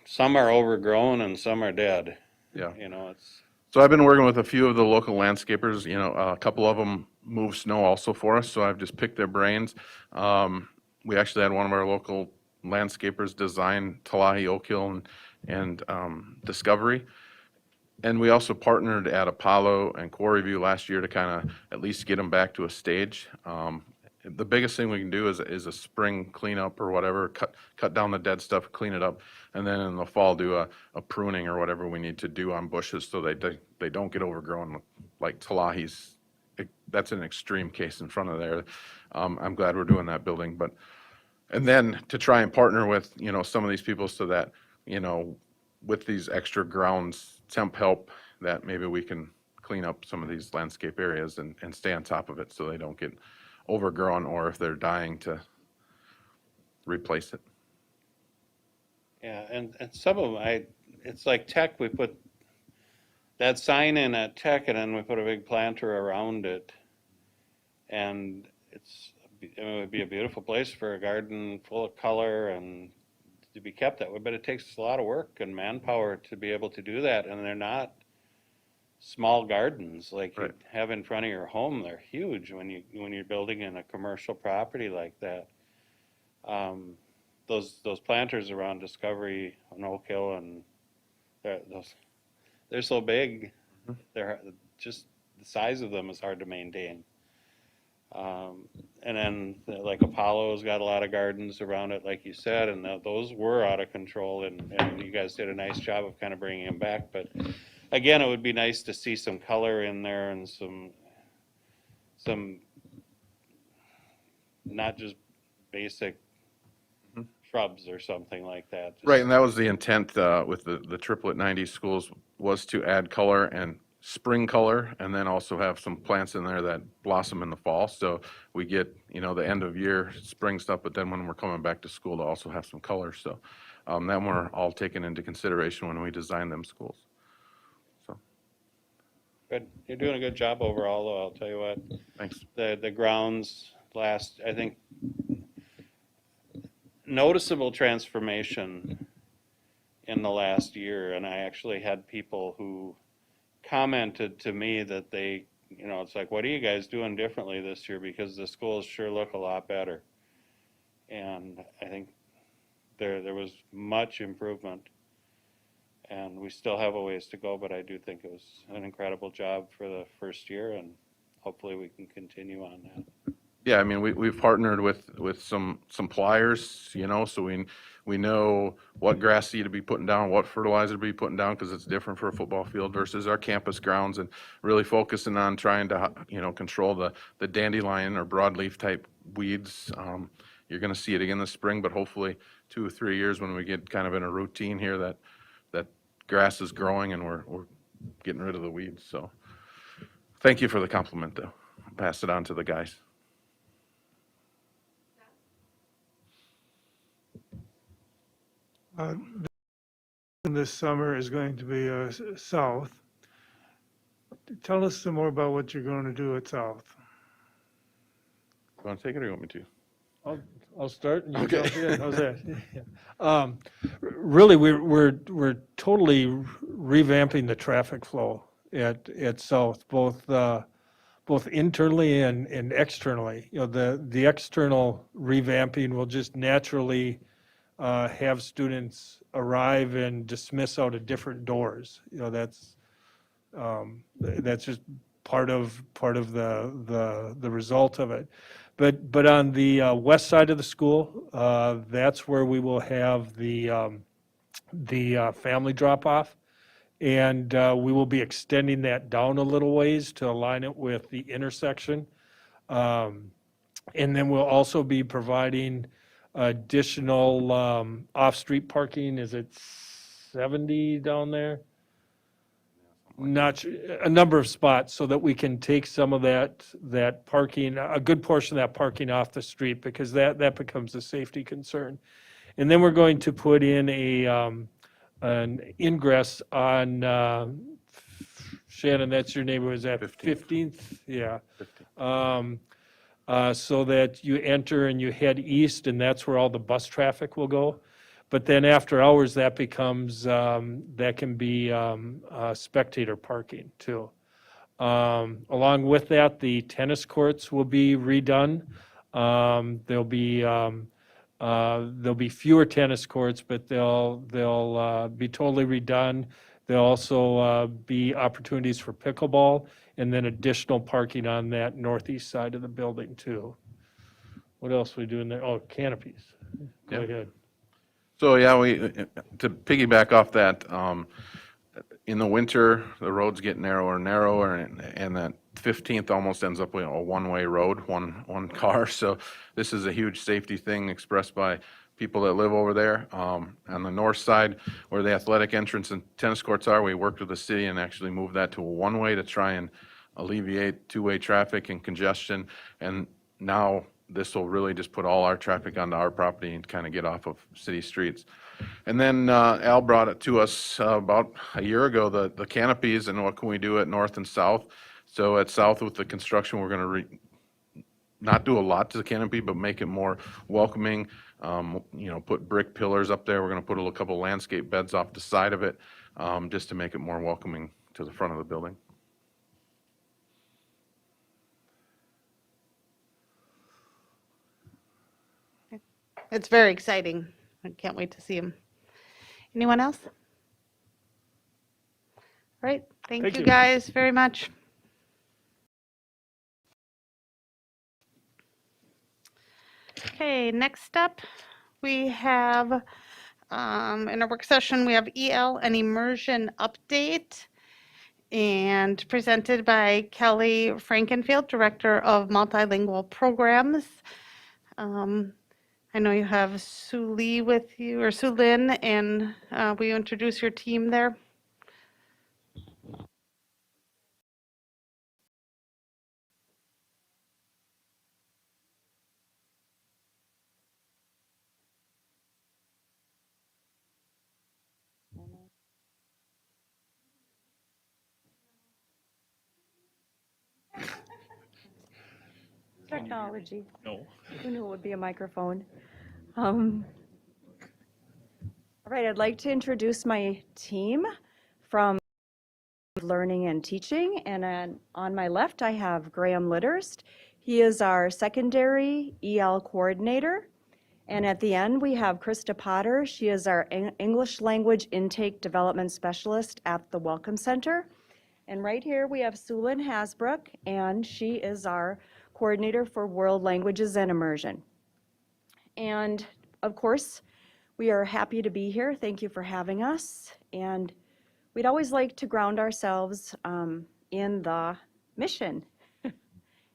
some are overgrown and some are dead. Yeah. You know, it's, So I've been working with a few of the local landscapers, a couple of them move snow also for us, so I've just picked their brains. We actually had one of our local landscapers design Talahi Oak Hill and Discovery. And we also partnered at Apollo and Quarry View last year to kind of at least get them back to a stage. The biggest thing we can do is a spring cleanup or whatever, cut down the dead stuff, clean it up, and then in the fall do a pruning or whatever we need to do on bushes so they don't get overgrown like Talahi's. That's an extreme case in front of there. I'm glad we're doing that building, and then to try and partner with, some of these people so that, with these extra grounds temp help, that maybe we can clean up some of these landscape areas and stay on top of it so they don't get overgrown, or if they're dying, to replace it. yeah, and some of them, it's like Tech, we put that sign in at Tech and then we put a big planter around it. And it would be a beautiful place for a garden full of color and to be kept that way, but it takes a lot of work and manpower to be able to do that, and they're not small gardens like Right. you have in front of your home. They're huge when you're building in a commercial property like that. Those planters around Discovery on Oak Hill, and they're so big, they're just, the size of them is hard to maintain. And then like Apollo's got a lot of gardens around it, like you said, and those were out of control, and you guys did a nice job of kind of bringing them back. But again, it would be nice to see some color in there and some not just basic shrubs or something like that. Just- Right, and that was the intent with the triplet 90 schools, was to add color and spring color, and then also have some plants in there that blossom in the fall. So we get, the end of year spring stuff, but then when we're coming back to school to also have some color. So that were all taken into consideration when we designed them schools. So, Good. You're doing a good job overall, though, I'll tell you what. thanks. The grounds I think, noticeable transformation in the last year, and I actually had people who commented to me that they, it's like, what are you guys doing differently this year? Because the schools sure look a lot better. And I think there was much improvement, and we still have a ways to go, but I do think it was an incredible job for the first year, and hopefully we can continue on that. Yeah, I mean, we've partnered with some pliers, so we know what grass seed to be putting down, what fertilizer to be putting down, because it's different for a football field versus our campus grounds, and really focusing on trying to, control the dandelion or broadleaf type weeds. You're going to see it again this spring, but hopefully 2 or 3 years when we get kind of in a routine here that grass is growing and we're getting rid of the weeds. So thank you for the compliment, though. I'll pass it on to the guys. Uh, This summer is going to be South. Tell us some more about what you're going to do at South. You want to take it or you want me to? I'll start and you Okay. jump in. How's that? Really, we're totally revamping the traffic flow at South, both internally and externally. You know, the external revamping will just naturally have students arrive and dismiss out of different doors. You know, that's just part of the result of it. But on the west side of the school, that's where we will have the family drop off. And we will be extending that down a little ways to align it with the intersection. And then we'll also be providing additional off-street parking. Is it 70 down there? Not, a number of spots so that we can take some of that parking, a good portion of that parking off the street, because that becomes a safety concern. And then we're going to put in an ingress on, Shannon, that's your neighborhood, is that 15th? Yeah. So that you enter and you head east, and that's where all the bus traffic will go. But then after hours, that becomes, that can be spectator parking too. Along with that, the tennis courts will be redone. There'll be fewer tennis courts, but they'll be totally redone. There'll also be opportunities for pickleball, and then additional parking on that northeast side of the building too. What else are we doing there? Oh, canopies. Go Yeah. ahead. So, yeah, to piggyback off that, in the winter, the roads get narrower and narrower, and that 15th almost ends up with a one-way road, one car. So this is a huge safety thing expressed by people that live over there. On the north side, where the athletic entrance and tennis courts are, we worked with the city and actually moved that to a one-way to try and alleviate two-way traffic and congestion. And now this will really just put all our traffic onto our property and kind of get off of city streets. And then Al brought it to us about a year ago, the canopies and what can we do at north and south. So at south with the construction, we're going to not do a lot to the canopy, but make it more welcoming. You know, put brick pillars up there. We're going to put a couple landscape beds off the side of it, just to make it more welcoming to the front of the building. It's very exciting. I can't wait to see him. Anyone else? All right, thank Thank you you. guys very much. Okay, next up, we have, in our work session, we have EL and Immersion update, and presented by Kelly Frankenfield, Director of Multilingual Programs. I know you have Sue Lee with you, or Sue Lin, and will you introduce your team there? Technology. No. Who knew it would be a microphone? All right, I'd like to introduce my team from Learning and Teaching. And on my left, I have Graham Litterst. He is our secondary EL coordinator. And at the end, we have Krista Potter. She is our English Language Intake Development Specialist at the Welcome Center. And right here, we have Sulin Hasbrook, and she is our coordinator for World Languages and Immersion. And of course, we are happy to be here. Thank you for having us. And we'd always like to ground ourselves in the mission.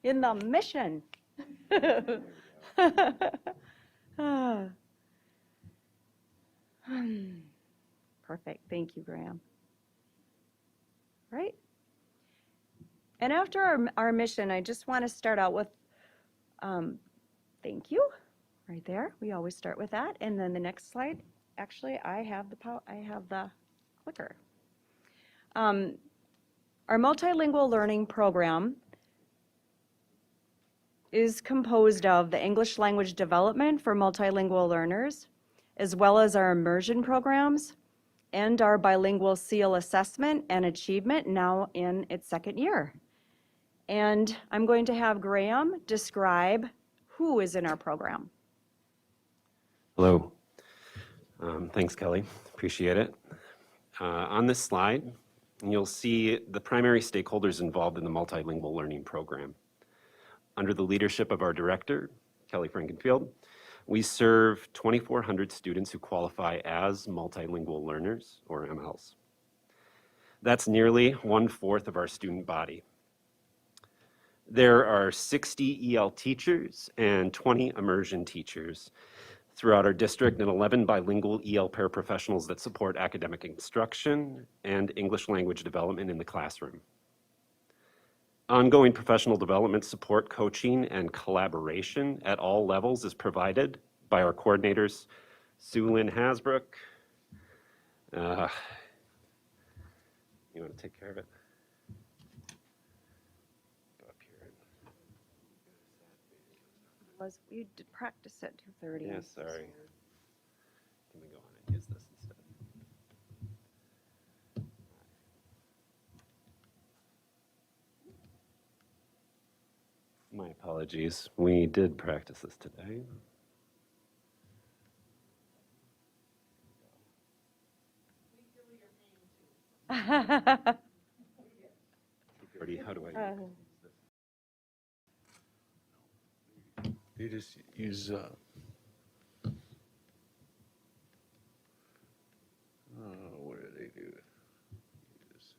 In the mission. Perfect. Thank you, Graham. Right? And after our mission, I just want to start out with thank you, right there. We always start with that. And then the next slide, actually, I have the clicker. Our multilingual learning program is composed of the English language development for multilingual learners, as well as our immersion programs and our bilingual seal assessment and achievement, now in its second year. And I'm going to have Graham describe who is in our program. Hello. Thanks, Kelly. Appreciate it. On this slide, you'll see the primary stakeholders involved in the multilingual learning program. Under the leadership of our director, Kelly Frankenfield, we serve 2,400 students who qualify as multilingual learners, or MLs. That's nearly 1/4 of our student body. There are 60 EL teachers and 20 immersion teachers throughout our district, and 11 bilingual EL paraprofessionals that support academic instruction and English language development in the classroom. Ongoing professional development support, coaching, and collaboration at all levels is provided by our coordinators, Sue Lynn Hasbrook. You want to take care of it? Go up here. You did practice at 2:30. Yeah, sorry. Can we go on and use this instead? My apologies. We did practice this today. How do I? You just use, what do they do? Use-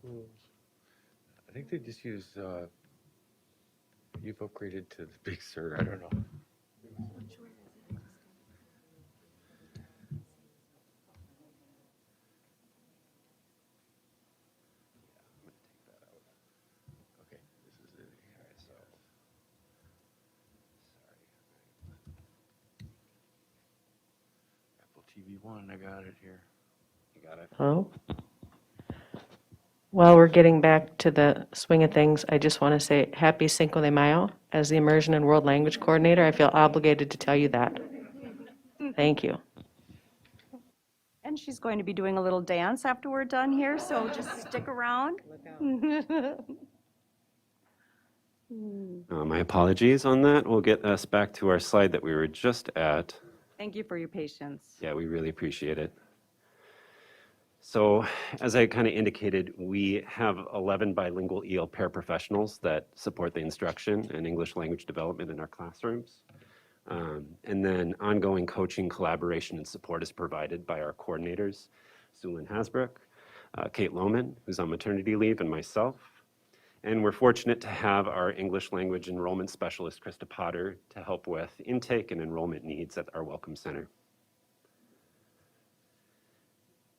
Tools. I think they just use, you've upgraded to the Big Sur, I don't know. Okay, this is it. All right, so, sorry. Apple TV 1, I got it here. You got it. Hello? While we're getting back to the swing of things, I just want to say happy Cinco de Mayo. As the Immersion and World Language Coordinator, I feel obligated to tell you that. Thank you. And she's going to be doing a little dance after we're done here, so just stick around. My apologies on that. We'll get us back to our slide that we were just at. Thank you for your patience. Yeah, we really appreciate it. So as I kind of indicated, we have 11 bilingual EL paraprofessionals that support the instruction and English language development in our classrooms. And then ongoing coaching, collaboration, and support is provided by our coordinators, Sulin Hasbrook, Kate Lohman, who's on maternity leave, and myself. And we're fortunate to have our English language enrollment specialist, Krista Potter, to help with intake and enrollment needs at our Welcome Center.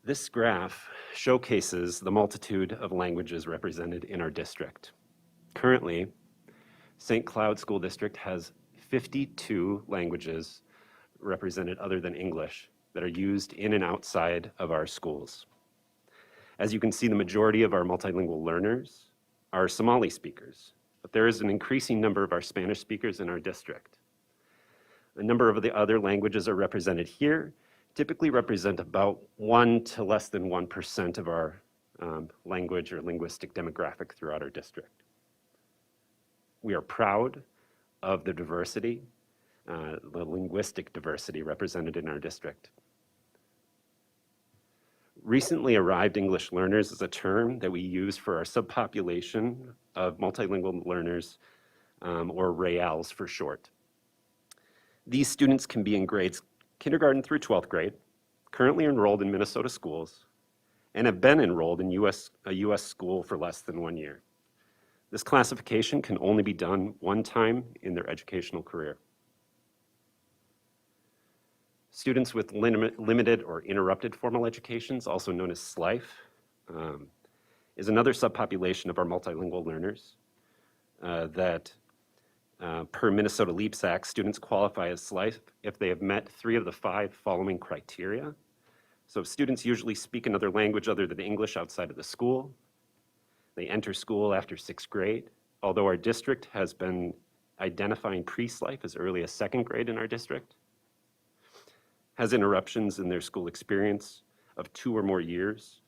This graph showcases the multitude of languages represented in our district. Currently, St. Cloud School District has 52 languages represented other than English that are used in and outside of our schools. As you can see, the majority of our multilingual learners are Somali speakers, but there is an increasing number of our Spanish speakers in our district. A number of the other languages are represented here, typically represent about 1 to less than 1% of our language or linguistic demographic throughout our district. We are proud of the diversity, the linguistic diversity represented in our district. Recently arrived English learners is a term that we use for our subpopulation of multilingual learners, or RALs for short. These students can be in grades kindergarten through 12th grade, currently enrolled in Minnesota schools, and have been enrolled in a U.S. school for less than 1 year. This classification can only be done one time in their educational career. Students with limited or interrupted formal educations, also known as SLIFE, is another subpopulation of our multilingual learners that Per Minnesota LEAPS Act, students qualify as SLIFE if they have met 3 of the 5 following criteria. So students usually speak another language other than English outside of the school. They enter school after 6th grade, although our district has been identifying pre-SLIFE as early as 2nd grade in our district. Has interruptions in their school experience of 2 or more years.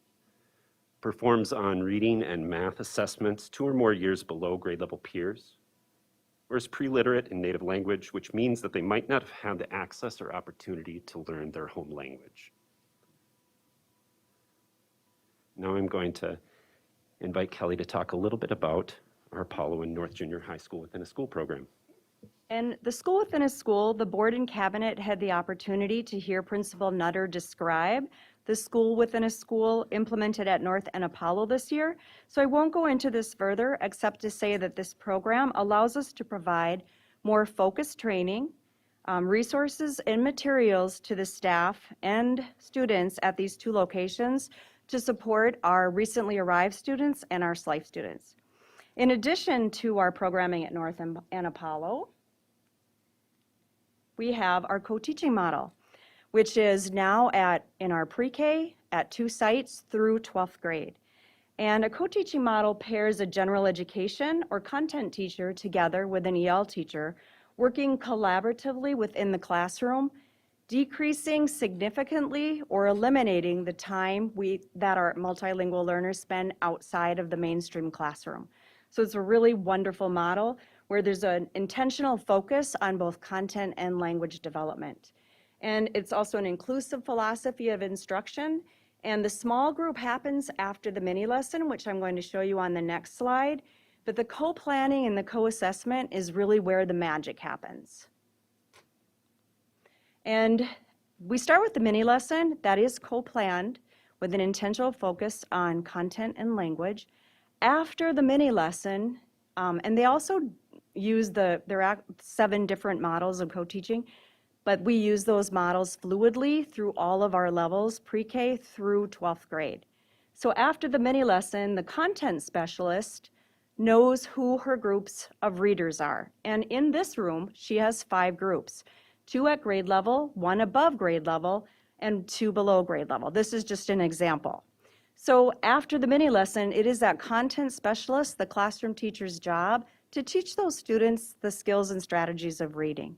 Performs on reading and math assessments 2 or more years below grade level peers. Or is pre-literate in native language, which means that they might not have had the access or opportunity to learn their home language. Now I'm going to invite Kelly to talk a little bit about our Apollo and North Junior High School Within a School program. In the School Within a School, the board and cabinet had the opportunity to hear Principal Nutter describe the School Within a School implemented at North and Apollo this year. So I won't go into this further, except to say that this program allows us to provide more focused training, resources and materials to the staff and students at these 2 locations to support our recently arrived students and our SLIFE students. In addition to our programming at North and Apollo, we have our co-teaching model, which is now in our pre-K at 2 sites through 12th grade. And a co-teaching model pairs a general education or content teacher together with an EL teacher, working collaboratively within the classroom, decreasing significantly or eliminating the time that our multilingual learners spend outside of the mainstream classroom. So it's a really wonderful model where there's an intentional focus on both content and language development. And it's also an inclusive philosophy of instruction. And the small group happens after the mini lesson, which I'm going to show you on the next slide. But the co-planning and the co-assessment is really where the magic happens. And we start with the mini lesson that is co-planned with an intentional focus on content and language. After the mini lesson, and they also use there are 7 different models of co-teaching, but we use those models fluidly through all of our levels, pre-K through 12th grade. So after the mini lesson, the content specialist knows who her groups of readers are. And in this room, she has 5 groups, 2 at grade level, 1 above grade level, and 2 below grade level. This is just an example. So after the mini lesson, it is that content specialist, the classroom teacher's job, to teach those students the skills and strategies of reading.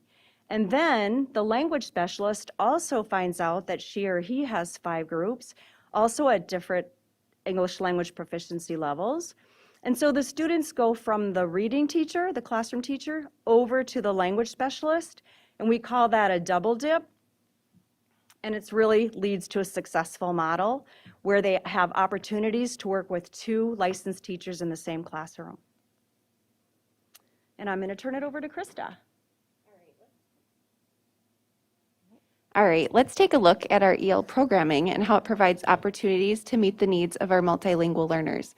And then the language specialist also finds out that she or he has 5 groups, also at different English language proficiency levels. And so the students go from the reading teacher, the classroom teacher, over to the language specialist, and we call that a double dip. And it really leads to a successful model where they have opportunities to work with 2 licensed teachers in the same classroom. And I'm going to turn it over to Krista. All right, let's take a look at our EL programming and how it provides opportunities to meet the needs of our multilingual learners.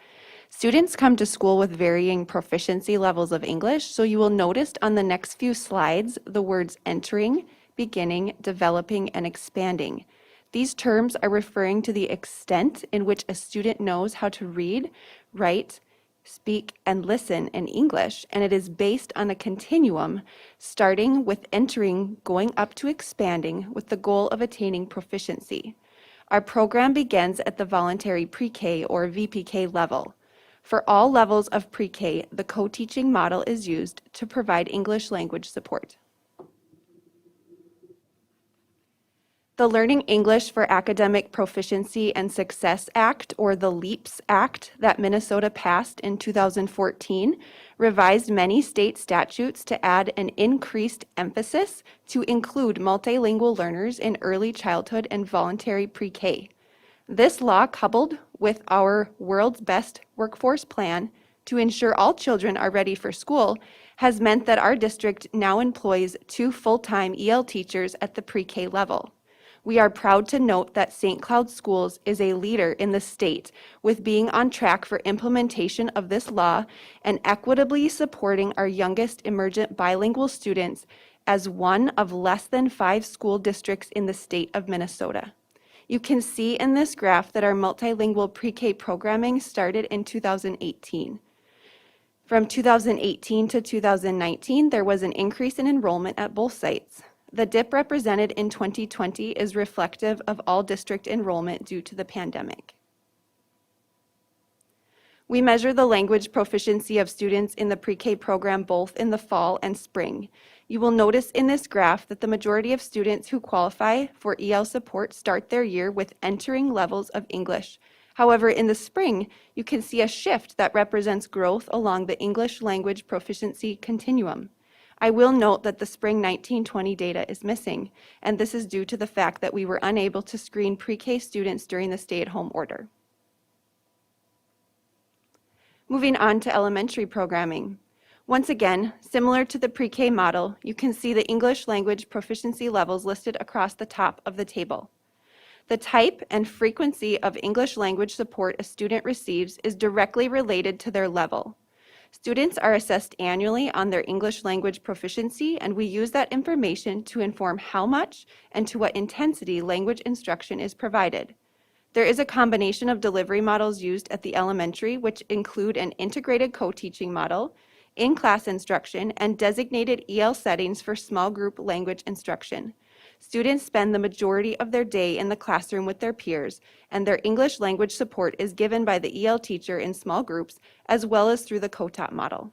Students come to school with varying proficiency levels of English, so you will notice on the next few slides the words entering, beginning, developing, and expanding. These terms are referring to the extent in which a student knows how to read, write, speak, and listen in English, and it is based on a continuum starting with entering, going up to expanding with the goal of attaining proficiency. Our program begins at the voluntary pre-K or VPK level. For all levels of pre-K, the co-teaching model is used to provide English language support. The Learning English for Academic Proficiency and Success Act, or the LEAPS Act, that Minnesota passed in 2014, revised many state statutes to add an increased emphasis to include multilingual learners in early childhood and voluntary pre-K. This law, coupled with our World's Best Workforce Plan to ensure all children are ready for school, has meant that our district now employs 2 full-time EL teachers at the pre-K level. We are proud to note that St. Cloud Schools is a leader in the state with being on track for implementation of this law and equitably supporting our youngest emergent bilingual students as one of less than 5 school districts in the state of Minnesota. You can see in this graph that our multilingual pre-K programming started in 2018. From 2018 to 2019, there was an increase in enrollment at both sites. The dip represented in 2020 is reflective of all district enrollment due to the pandemic. We measure the language proficiency of students in the pre-K program both in the fall and spring. You will notice in this graph that the majority of students who qualify for EL support start their year with entering levels of English. However, in the spring, you can see a shift that represents growth along the English language proficiency continuum. I will note that the spring 1920 data is missing, and this is due to the fact that we were unable to screen pre-K students during the stay-at-home order. Moving on to elementary programming. Once again, similar to the pre-K model, you can see the English language proficiency levels listed across the top of the table. The type and frequency of English language support a student receives is directly related to their level. Students are assessed annually on their English language proficiency, and we use that information to inform how much and to what intensity language instruction is provided. There is a combination of delivery models used at the elementary, which include an integrated co-teaching model, in-class instruction, and designated EL settings for small group language instruction. Students spend the majority of their day in the classroom with their peers, and their English language support is given by the EL teacher in small groups, as well as through the co-taught model.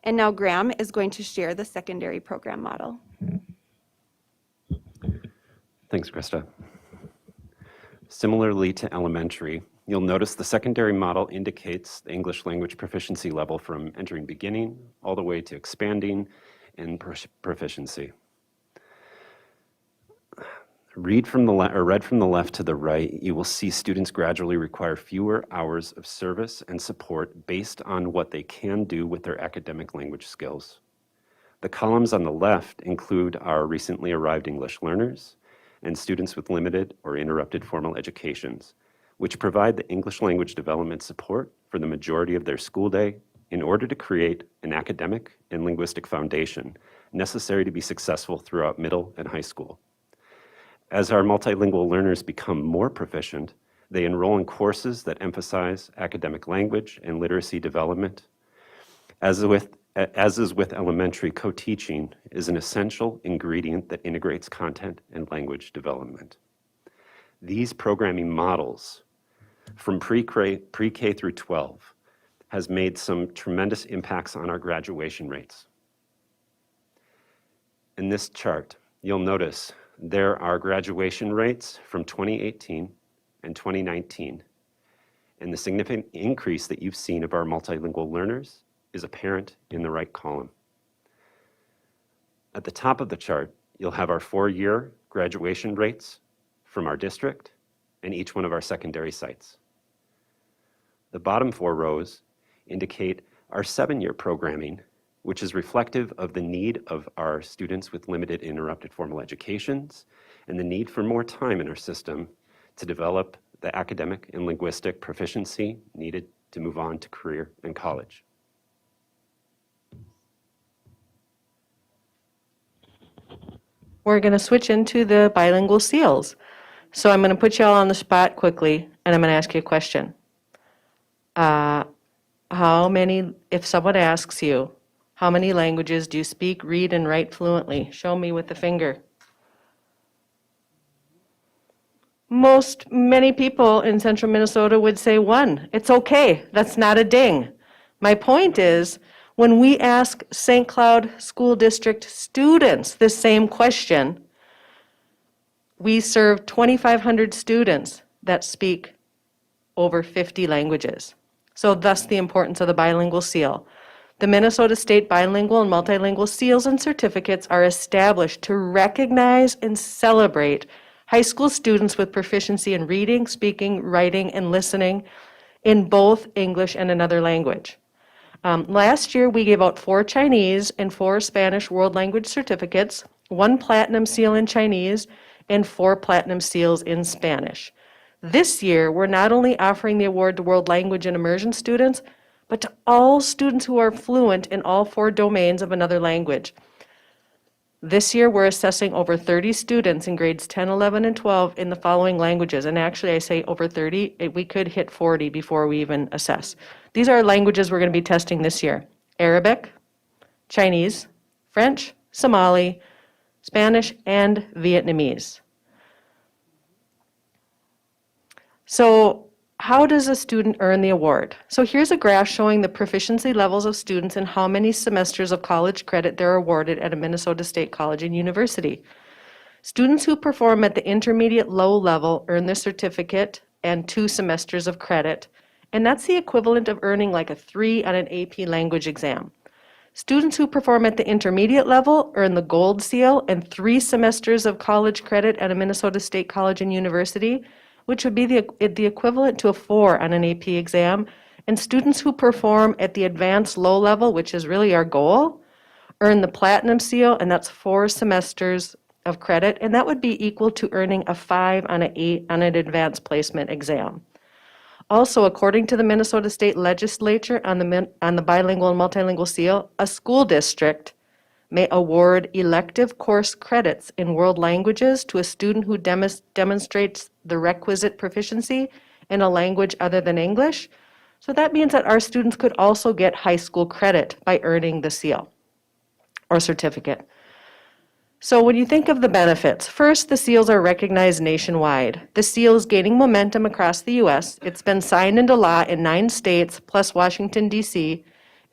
And now Graham is going to share the secondary program model. Thanks, Krista. Similarly to elementary, you'll notice the secondary model indicates the English language proficiency level from entering beginning all the way to expanding and proficiency. Read from the left to the right, you will see students gradually require fewer hours of service and support based on what they can do with their academic language skills. The columns on the left include our recently arrived English learners and students with limited or interrupted formal educations, which provide the English language development support for the majority of their school day in order to create an academic and linguistic foundation necessary to be successful throughout middle and high school. As our multilingual learners become more proficient, they enroll in courses that emphasize academic language and literacy development. As is with elementary, co-teaching is an essential ingredient that integrates content and language development. These programming models from pre-K through 12 has made some tremendous impacts on our graduation rates. In this chart, you'll notice there are graduation rates from 2018 and 2019, and the significant increase that you've seen of our multilingual learners is apparent in the right column. At the top of the chart, you'll have our 4-year graduation rates from our district and each one of our secondary sites. The bottom 4 rows indicate our 7-year programming, which is reflective of the need of our students with limited interrupted formal educations and the need for more time in our system to develop the academic and linguistic proficiency needed to move on to career and college. We're going to switch into the bilingual seals. So I'm going to put you all on the spot quickly, and I'm going to ask you a question. How many, if someone asks you, how many languages do you speak, read, and write fluently? Show me with the finger. Many people in central Minnesota would say 1. It's okay. That's not a ding. My point is, when we ask St. Cloud School District students this same question, we serve 2,500 students that speak over 50 languages. So thus the importance of the bilingual seal. The Minnesota State Bilingual and Multilingual Seals and Certificates are established to recognize and celebrate high school students with proficiency in reading, speaking, writing, and listening in both English and another language. Last year, we gave out 4 Chinese and 4 Spanish World Language Certificates, 1 Platinum Seal in Chinese, and 4 Platinum Seals in Spanish. This year, we're not only offering the award to World Language and Immersion students, but to all students who are fluent in all 4 domains of another language. This year, we're assessing over 30 students in grades 10, 11, and 12 in the following languages. And actually, I say over 30, we could hit 40 before we even assess. These are languages we're going to be testing this year: Arabic, Chinese, French, Somali, Spanish, and Vietnamese. So how does a student earn the award? So here's a graph showing the proficiency levels of students and how many semesters of college credit they're awarded at a Minnesota State College and University. Students who perform at the intermediate low level earn the certificate and 2 semesters of credit, and that's the equivalent of earning like a 3 on an AP language exam. Students who perform at the intermediate level earn the gold seal and 3 semesters of college credit at a Minnesota State College and University, which would be the equivalent to a 4 on an AP exam. And students who perform at the advanced low level, which is really our goal, earn the platinum seal, and that's 4 semesters of credit, and that would be equal to earning a 5 on an advanced placement exam. Also, according to the Minnesota State Legislature on the bilingual and multilingual seal, a school district may award elective course credits in world languages to a student who demonstrates the requisite proficiency in a language other than English. So that means that our students could also get high school credit by earning the seal or certificate. So when you think of the benefits, first, the seals are recognized nationwide. The seal is gaining momentum across the U.S. It's been signed into law in 9 states plus Washington, D.C.,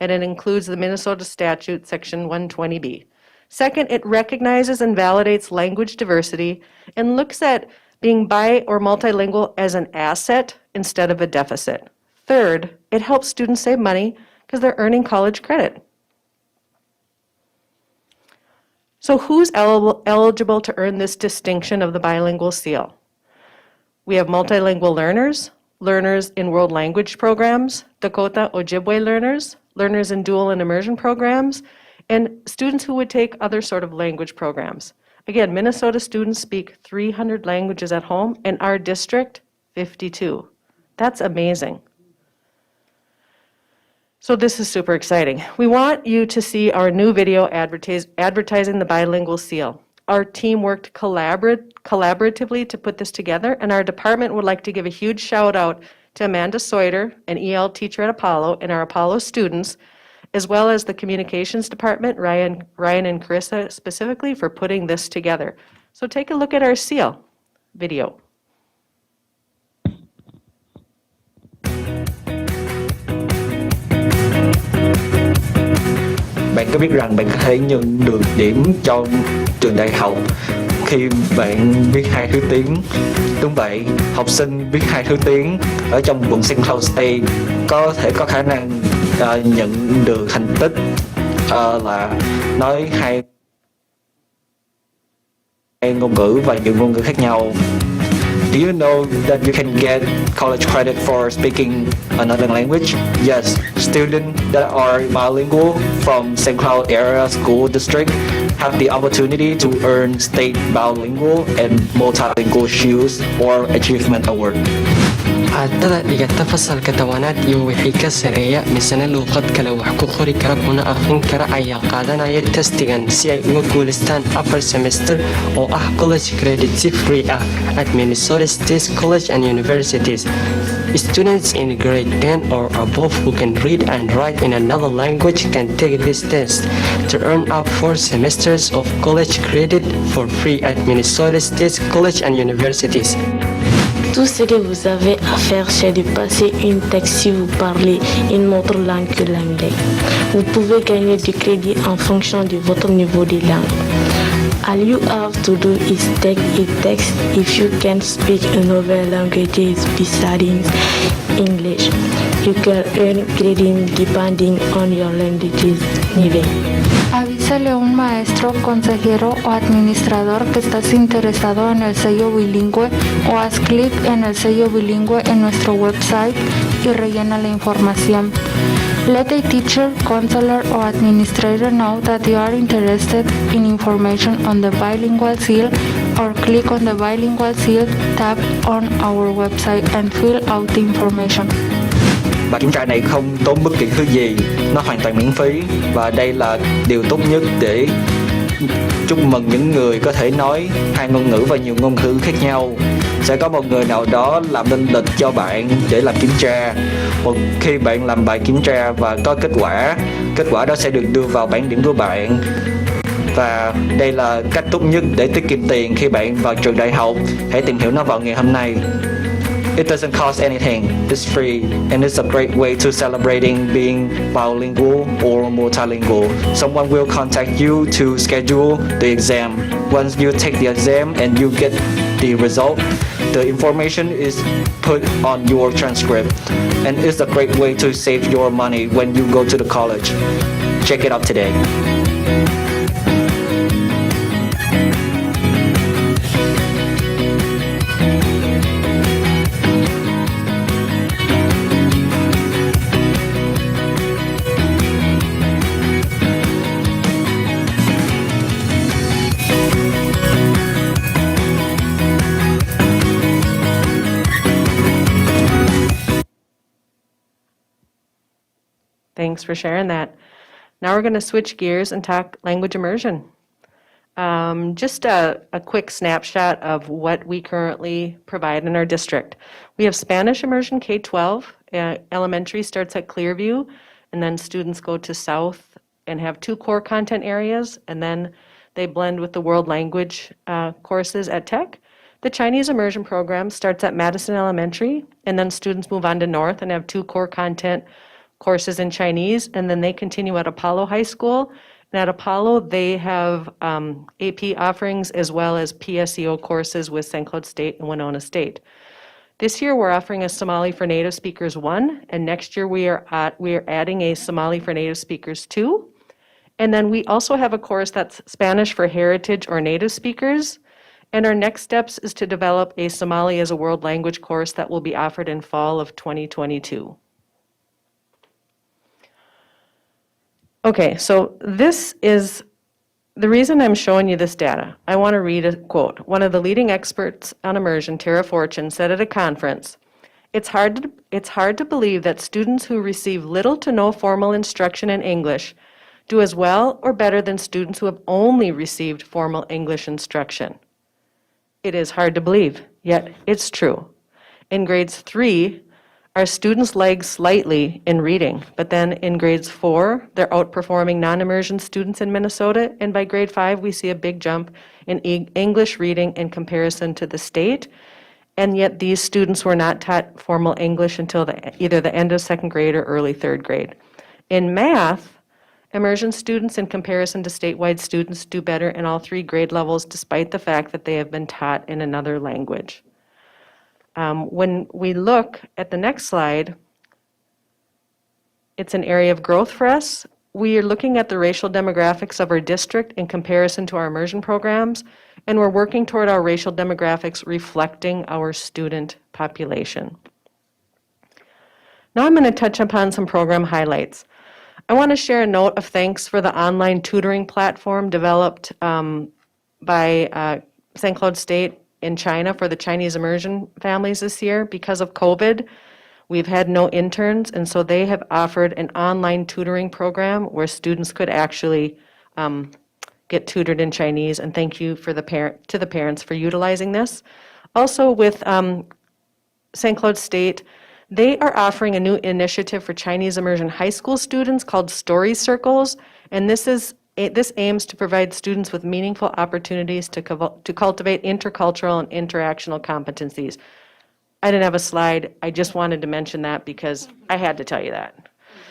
and it includes the Minnesota Statute, Section 120B. Second, it recognizes and validates language diversity and looks at being bi or multilingual as an asset instead of a deficit. Third, it helps students save money because they're earning college credit. So who's eligible to earn this distinction of the bilingual seal? We have multilingual learners, learners in world language programs, Dakota Ojibwe learners, learners in dual and immersion programs, and students who would take other sort of language programs. Again, Minnesota students speak 300 languages at home, and our district, 52. That's amazing. So this is super exciting. We want you to see our new video advertising the bilingual seal. Our team worked collaboratively to put this together, and our department would like to give a huge shout out to Amanda Soiter, an EL teacher at Apollo, and our Apollo students, as well as the communications department, Ryan and Carissa specifically, for putting this together. So take a look at our seal video. Bạn có biết rằng bạn có thể nhận được điểm cho trường đại học khi bạn biết 2 thứ tiếng? Đúng vậy, học sinh biết 2 thứ tiếng ở trong vùng St. Cloud State có thể có khả năng nhận được thành tích là nói 2 ngôn ngữ và nhiều ngôn ngữ khác nhau. Do you know that you can get college credit for speaking another language? Yes, students that are bilingual from St. Cloud area school district have the opportunity to earn state bilingual and multilingual shields or achievement award. ardada dhigata fasalka tobanaad iyo wixii ka sareeya misana luuqad kale wax ku qori kara kuna akhrin kara ayaa qaadanaya testigan si ay uga guulaystaan 4 semester oo ah college credit si free ah at Minnesota State College and Universities. Students in grade 10 or above who can read and write in another language can take this test to earn up 4 semesters of college credit for free at Minnesota State College and Universities. Tout ce que vous avez à faire, c'est de passer une texte si vous parlez une autre langue que l'anglais. Vous pouvez gagner du crédit en fonction de votre niveau de langue. All you have to do is take a text if you can speak another languages besides English. You can earn credit depending on your language's level. Avísale a un maestro, consejero o administrador que estás interesado en el sello bilingüe o haz clic en el sello bilingüe en nuestro website y rellena la información. Let a teacher, counselor or administrator know that you are interested in information on the bilingual seal or click on the bilingual seal tab on our website and fill out the information. Bài kiểm tra này không tốn bất kỳ thứ gì, nó hoàn toàn miễn phí và đây là điều tốt nhất để chúc mừng những người có thể nói 2 ngôn ngữ và nhiều ngôn ngữ khác nhau. Sẽ có một người nào đó làm lên lịch cho bạn để làm kiểm tra. Một khi bạn làm bài kiểm tra và có kết quả đó sẽ được đưa vào bảng điểm của bạn. Và đây là cách tốt nhất để tiết kiệm tiền khi bạn vào trường đại học. Hãy tìm hiểu nó vào ngày hôm nay. It doesn't cost anything, it's free, and it's a great way to celebrating being bilingual or multilingual. Someone will contact you to schedule the exam. Once you take the exam and you get the result, the information is put on your transcript, and it's a great way to save your money when you go to the college. Check it out today. Thanks for sharing that. Now we're going to switch gears and talk language immersion. Just a quick snapshot of what we currently provide in our district. We have Spanish immersion K-12. Elementary starts at Clearview, and then students go to South and have 2 core content areas, and then they blend with the world language courses at Tech. The Chinese immersion program starts at Madison Elementary, and then students move on to North and have 2 core content courses in Chinese, and then they continue at Apollo High School. And at Apollo, they have AP offerings as well as PSEO courses with St. Cloud State and Winona State. This year, we're offering a Somali for Native Speakers 1, and next year we are adding a Somali for Native Speakers 2. And then we also have a course that's Spanish for Heritage or Native Speakers. And our next steps is to develop a Somali as a world language course that will be offered in fall of 2022. Okay, so this is the reason I'm showing you this data. I want to read a quote. One of the leading experts on immersion, Tara Fortune, said at a conference, it's hard to believe that students who receive little to no formal instruction in English do as well or better than students who have only received formal English instruction. It is hard to believe, yet it's true. In grades 3, our students lag slightly in reading, but then in grades 4, they're outperforming non-immersion students in Minnesota, and by grade 5, we see a big jump in English reading in comparison to the state, and yet these students were not taught formal English until either the end of 2nd grade or early 3rd grade. In math, immersion students in comparison to statewide students do better in all 3 grade levels despite the fact that they have been taught in another language. When we look at the next slide, it's an area of growth for us. We are looking at the racial demographics of our district in comparison to our immersion programs, and we're working toward our racial demographics reflecting our student population. Now I'm going to touch upon some program highlights. I want to share a note of thanks for the online tutoring platform developed by St. Cloud State in China for the Chinese immersion families this year. Because of COVID, we've had no interns, and so they have offered an online tutoring program where students could actually get tutored in Chinese, and thank you to the parents for utilizing this. Also with St. Cloud State, they are offering a new initiative for Chinese immersion high school students called Story Circles, and this aims to provide students with meaningful opportunities to cultivate intercultural and interactional competencies. I didn't have a slide. I just wanted to mention that because I had to tell you that.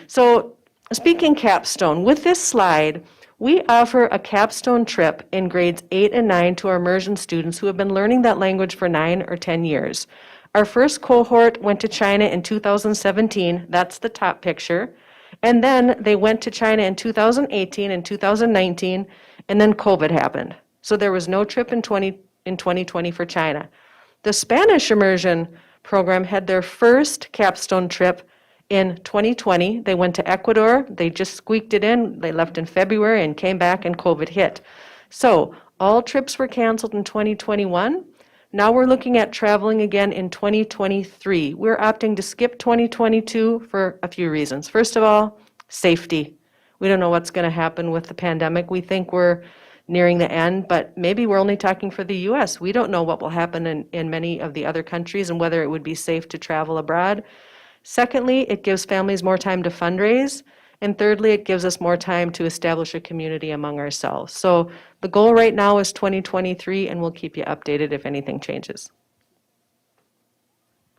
So speaking capstone, with this slide, we offer a capstone trip in grades 8 and 9 to our immersion students who have been learning that language for 9 or 10 years. Our first cohort went to China in 2017. That's the top picture. And then they went to China in 2018 and 2019, and then COVID happened. So there was no trip in 2020 for China. The Spanish immersion program had their first capstone trip in 2020. They went to Ecuador. They just squeaked it in. They left in February and came back, and COVID hit. So all trips were canceled in 2021. Now we're looking at traveling again in 2023. We're opting to skip 2022 for a few reasons. First of all, safety. We don't know what's going to happen with the pandemic. We think we're nearing the end, but maybe we're only talking for the US. We don't know what will happen in many of the other countries and whether it would be safe to travel abroad. Secondly, it gives families more time to fundraise. And thirdly, it gives us more time to establish a community among ourselves. So the goal right now is 2023, and we'll keep you updated if anything changes.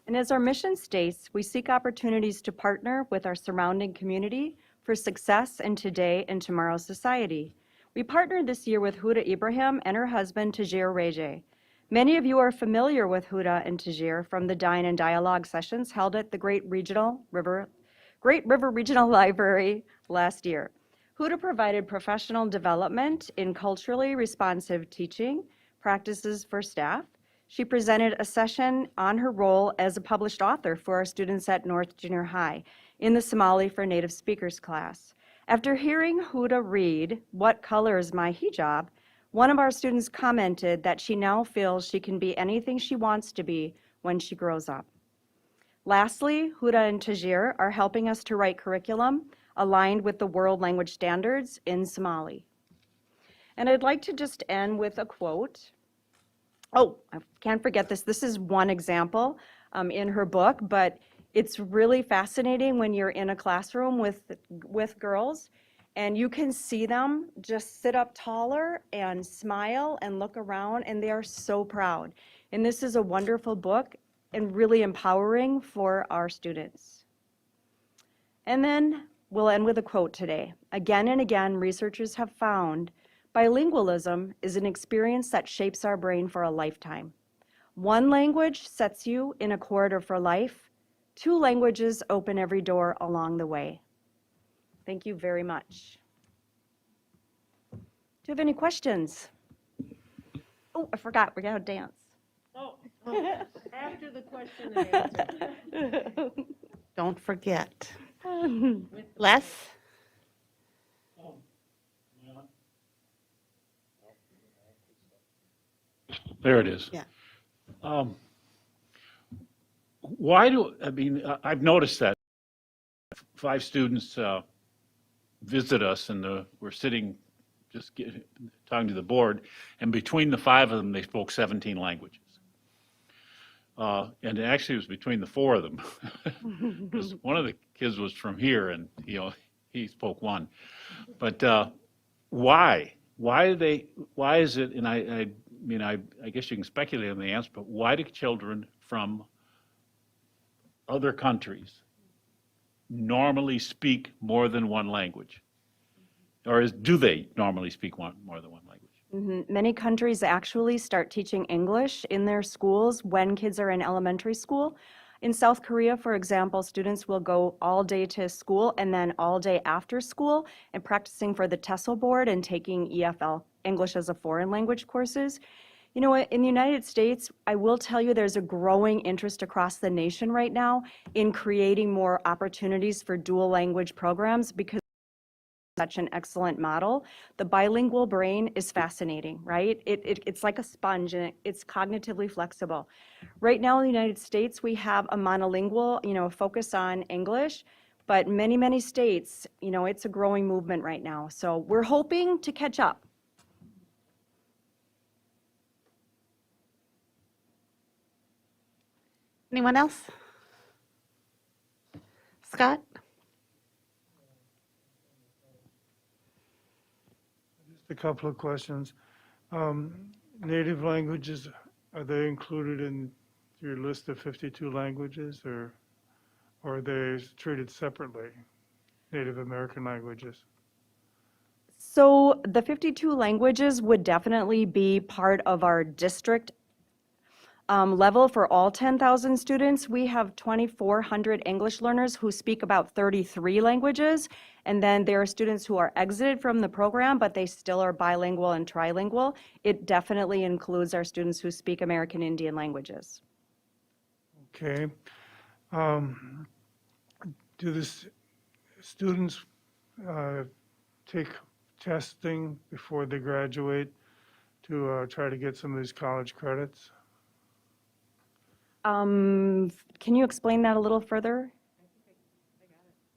And as our mission states, we seek opportunities to partner with our surrounding community for success in today and tomorrow's society. We partnered this year with Huda Ibrahim and her husband, Tajir Reje. Many of you are familiar with Huda and Tajir from the Dine and Dialogue sessions held at the Great River Regional Library last year. Huda provided professional development in culturally responsive teaching practices for staff. She presented a session on her role as a published author for our students at North Junior High in the Somali for Native Speakers class. After hearing Huda read "What Color is My Hijab?", one of our students commented that she now feels she can be anything she wants to be when she grows up. Lastly, Huda and Tajir are helping us to write curriculum aligned with the world language standards in Somali. And I'd like to just end with a quote. Oh, I can't forget this. This is one example in her book, but it's really fascinating when you're in a classroom with girls and you can see them just sit up taller and smile and look around, and they are so proud. And this is a wonderful book and really empowering for our students. And then we'll end with a quote today. Again and again, researchers have found bilingualism is an experience that shapes our brain for a lifetime. One language sets you in a corridor for life. 2 languages open every door along the way. Thank you very much. Do you have any questions? Oh, I forgot, we're gonna dance. Oh, after the question and answer. Don't forget. Les? There it is. Yeah. I've noticed that 5 students visit us and we're sitting talking to the board, and between the 5 of them, they spoke 17 languages. And actually it was between the 4 of them. Because one of the kids was from here and, he spoke 1. But why? Why is it, and I guess you can speculate on the answer, but why do children from other countries normally speak more than one language? Or do they normally speak more than one language? Many countries actually start teaching English in their schools when kids are in elementary school. In South Korea, for example, students will go all day to school and then all day after school and practicing for the TESOL board and taking EFL, English as a Foreign Language courses. You know what, in the United States, I will tell you there's a growing interest across the nation right now in creating more opportunities for dual language programs because such an excellent model. The bilingual brain is fascinating, right? It's like a sponge and it's cognitively flexible. Right now in the United States, we have a monolingual, focus on English, but many states, it's a growing movement right now. So we're hoping to catch up. Anyone else? Scott? Just a couple of questions. Native languages, are they included in your list of 52 languages, or are they treated separately, Native American languages? So the 52 languages would definitely be part of our district level for all 10,000 students. We have 2,400 English learners who speak about 33 languages, and then there are students who are exited from the program, but they still are bilingual and trilingual. It definitely includes our students who speak American Indian languages. Okay. Do the students take testing before they graduate to try to get some of these college credits? Can you explain that a little further?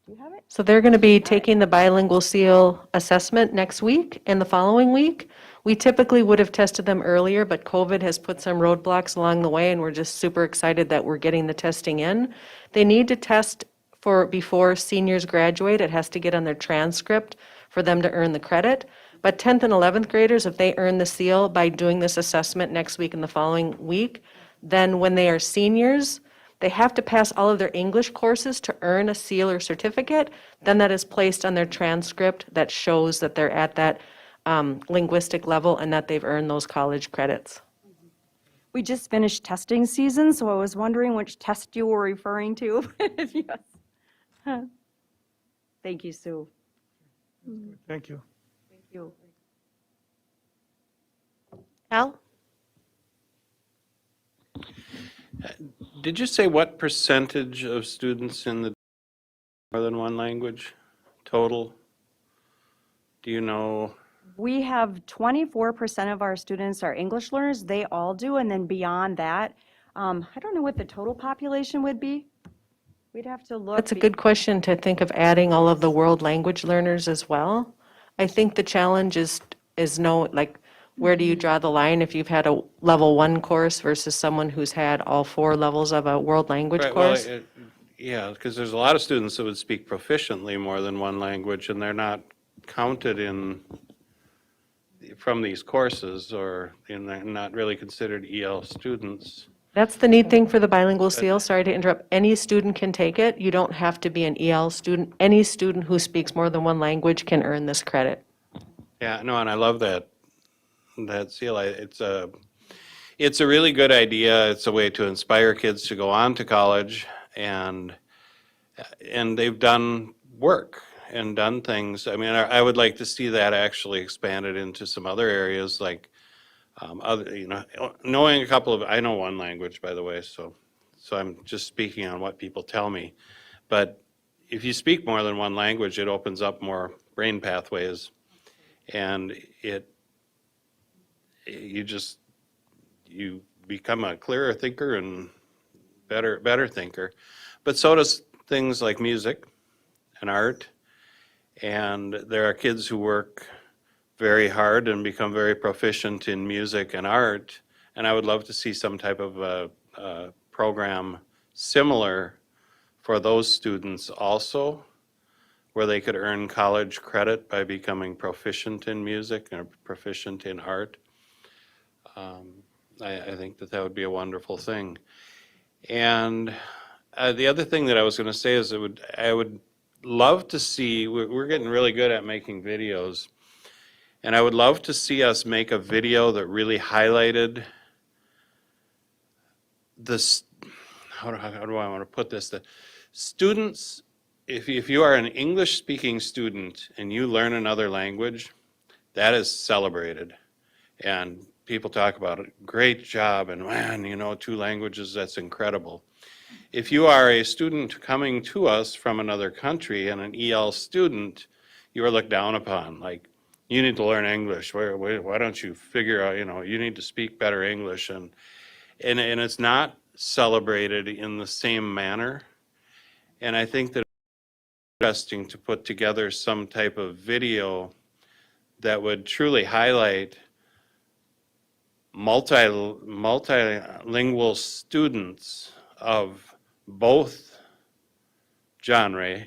Do you have it? So they're going to be taking the bilingual seal assessment next week and the following week. We typically would have tested them earlier, but COVID has put some roadblocks along the way, and we're just super excited that we're getting the testing in. They need to test before seniors graduate. It has to get on their transcript for them to earn the credit. But 10th and 11th graders, if they earn the seal by doing this assessment next week and the following week, then when they are seniors, they have to pass all of their English courses to earn a seal or certificate. Then that is placed on their transcript that shows that they're at that linguistic level and that they've earned those college credits. We just finished testing season, so I was wondering which test you were referring to. Yes. Thank you, Sue. Thank you. Thank you. Al? Did you say what percentage of students in the more than one language total? Do you know? We have 24% of our students are English learners. They all do. And then beyond that, I don't know what the total population would be. We'd have to look. That's a good question to think of adding all of the world language learners as well. I think the challenge is where do you draw the line if you've had a level 1 course versus someone who's had all 4 levels of a world language Right, course? well, yeah, because there's a lot of students that would speak proficiently more than one language, and they're not counted from these courses, or they're not really considered EL students. That's the neat thing for the bilingual seal. Sorry to interrupt. Any student can take it. You don't have to be an EL student. Any student who speaks more than one language can earn this credit. Yeah, no, and I love that seal. It's a really good idea. It's a way to inspire kids to go on to college, and they've done work and done things. I mean, I would like to see that actually expanded into some other areas, like knowing a couple of. I know one language, by the way, so I'm just speaking on what people tell me. But if you speak more than one language, it opens up more brain pathways, and you become a clearer thinker and better thinker. But so does things like music and art. And there are kids who work very hard and become very proficient in music and art. And I would love to see some type of a program similar for those students also, where they could earn college credit by becoming proficient in music or proficient in art. I think that would be a wonderful thing. And the other thing that I was going to say is I would love to see, we're getting really good at making videos, and I would love to see us make a video that really highlighted this, how do I want to put this? The students, if you are an English-speaking student and you learn another language, that is celebrated. And people talk about it, great job, and man, 2 languages, that's incredible. If you are a student coming to us from another country and an EL student, you are looked down upon, like, you need to learn English. Why don't you figure out, you need to speak better English. And it's not celebrated in the same manner. And I think that it's interesting to put together some type of video that would truly highlight multilingual students of both genre,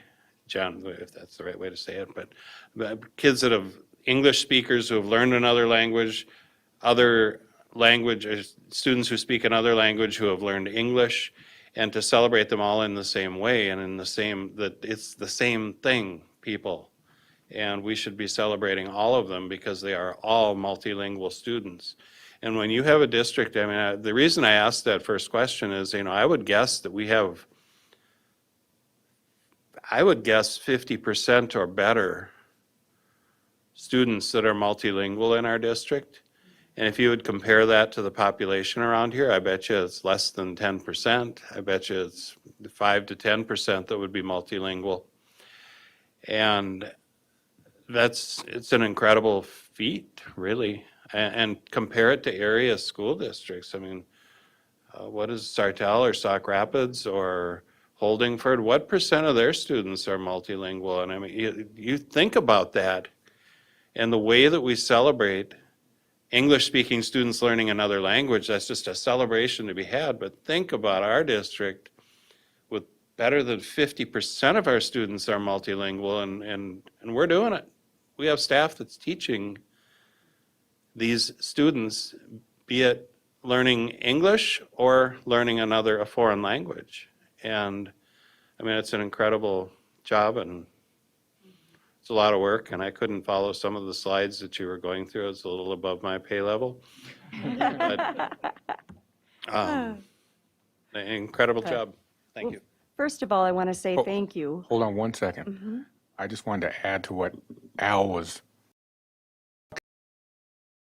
if that's the right way to say it, but kids that have English speakers who have learned another language, students who speak another language who have learned English, and to celebrate them all in the same way and that it's the same thing, people. And we should be celebrating all of them because they are all multilingual students. And when you have a district, the reason I asked that first question is, I would guess that we have, 50% or better students that are multilingual in our district. And if you would compare that to the population around here, I bet you it's less than 10%. I bet you it's 5 to 10% that would be multilingual. And it's an incredible feat, really. And compare it to area school districts. What is Sartell or Sauk Rapids or Holdingford? What percent of their students are multilingual? And you think about that and the way that we celebrate English-speaking students learning another language, that's just a celebration to be had. But think about our district with better than 50% of our students are multilingual, and we're doing it. We have staff that's teaching these students, be it learning English or learning a foreign language. And I mean, it's an incredible job, and it's a lot of work, and I couldn't follow some of the slides that you were going through. It's a little above my pay level. But, an incredible job. Thank you. First of all, I want to say Oh. thank you. Hold on one second. Mhm. I just wanted to add to what Al was.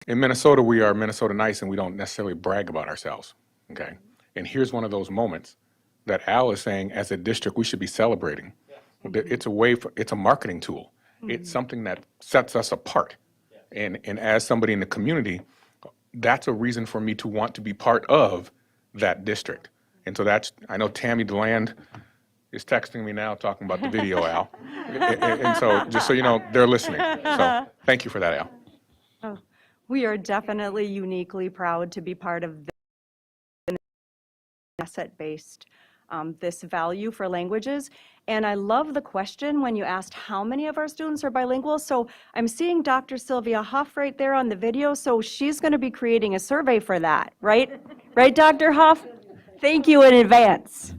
In Minnesota, we are Minnesota nice and we don't necessarily brag about ourselves, okay? And here's one of those moments that Al is saying, as a district, we should be celebrating. It's a way for, it's a marketing tool. It's something that sets us apart. And as somebody in the community, that's a reason for me to want to be part of that district. And so that's, I know Tammy DeLand is texting me now talking about the video, Al. And so, just so you know, they're listening. So thank you for that, Al. Oh, we are definitely uniquely proud to be part of this asset-based, this value for languages. And I love the question when you asked how many of our students are bilingual. So I'm seeing Dr. Sylvia Huff right there on the video. So she's going to be creating a survey for that, right? Right, Dr. Huff? Thank you in advance.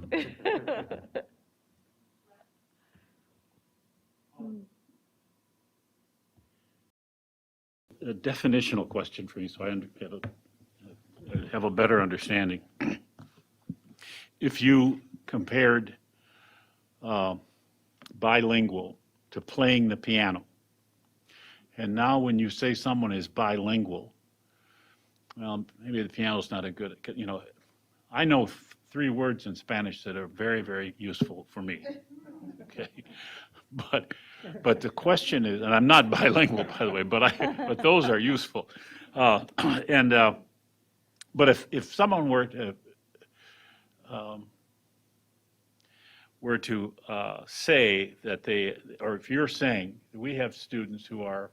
A definitional question for you, so I have a better understanding. If you compared bilingual to playing the piano, and now when you say someone is bilingual, well, maybe the piano's not a good, you know, I know 3 words in Spanish that are very, very useful for me, okay? But the question is, and I'm not bilingual, by the way, but those are useful. But if someone were to say that they, or if you're saying we have students who are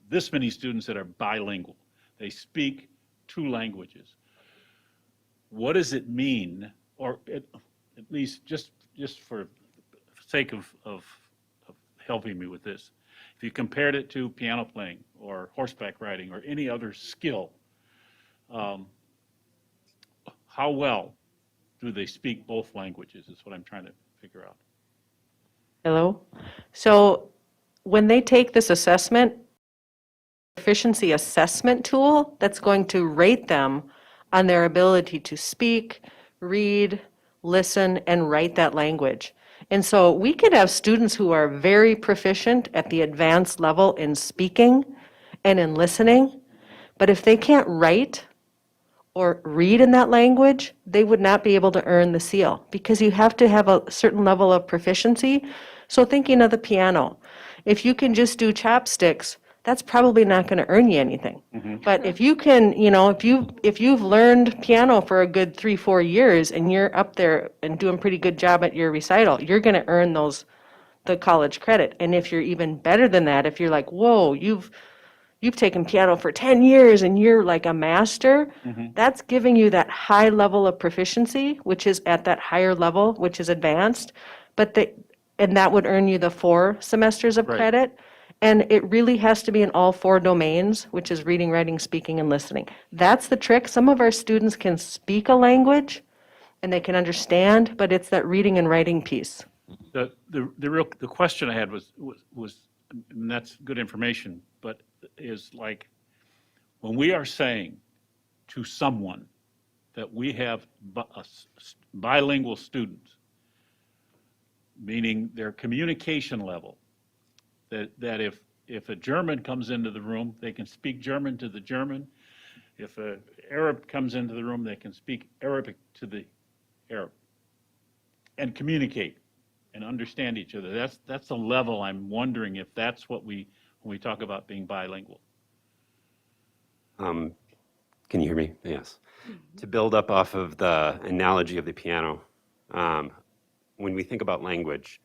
this many students that are bilingual, they speak 2 languages. What does it mean, or at least just for sake of helping me with this, if you compared it to piano playing or horseback riding or any other skill, how well do they speak both languages is what I'm trying to figure out. Hello? So when they take this assessment, proficiency assessment tool that's going to rate them on their ability to speak, read, listen, and write that language. And so we could have students who are very proficient at the advanced level in speaking and in listening, but if they can't write or read in that language, they would not be able to earn the seal because you have to have a certain level of proficiency. So thinking of the piano, if you can just do chopsticks, that's probably not going to earn you anything. But if you can, you know, if you've learned piano for a good 3-4 years and you're up there and doing a pretty good job at your recital, you're going to earn the college credit. And if you're even better than that, if you're like, whoa, you've taken piano for 10 years and you're like a master, that's giving you that high level of proficiency, which is at that higher level, which is advanced. And that would earn you the 4 semesters of credit. And it really has to be in all 4 domains, which is reading, writing, speaking, and listening. That's the trick. Some of our students can speak a language and they can understand, but it's that reading and writing piece. The question I had was, and that's good information, but is like, when we are saying to someone that we have bilingual students, meaning their communication level, that if a German comes into the room, they can speak German to the German. If an Arab comes into the room, they can speak Arabic to the Arab and communicate and understand each other. That's the level I'm wondering if that's what when we talk about being bilingual. Can you hear me? Yes. To build up off of the analogy of the piano, when we think about language,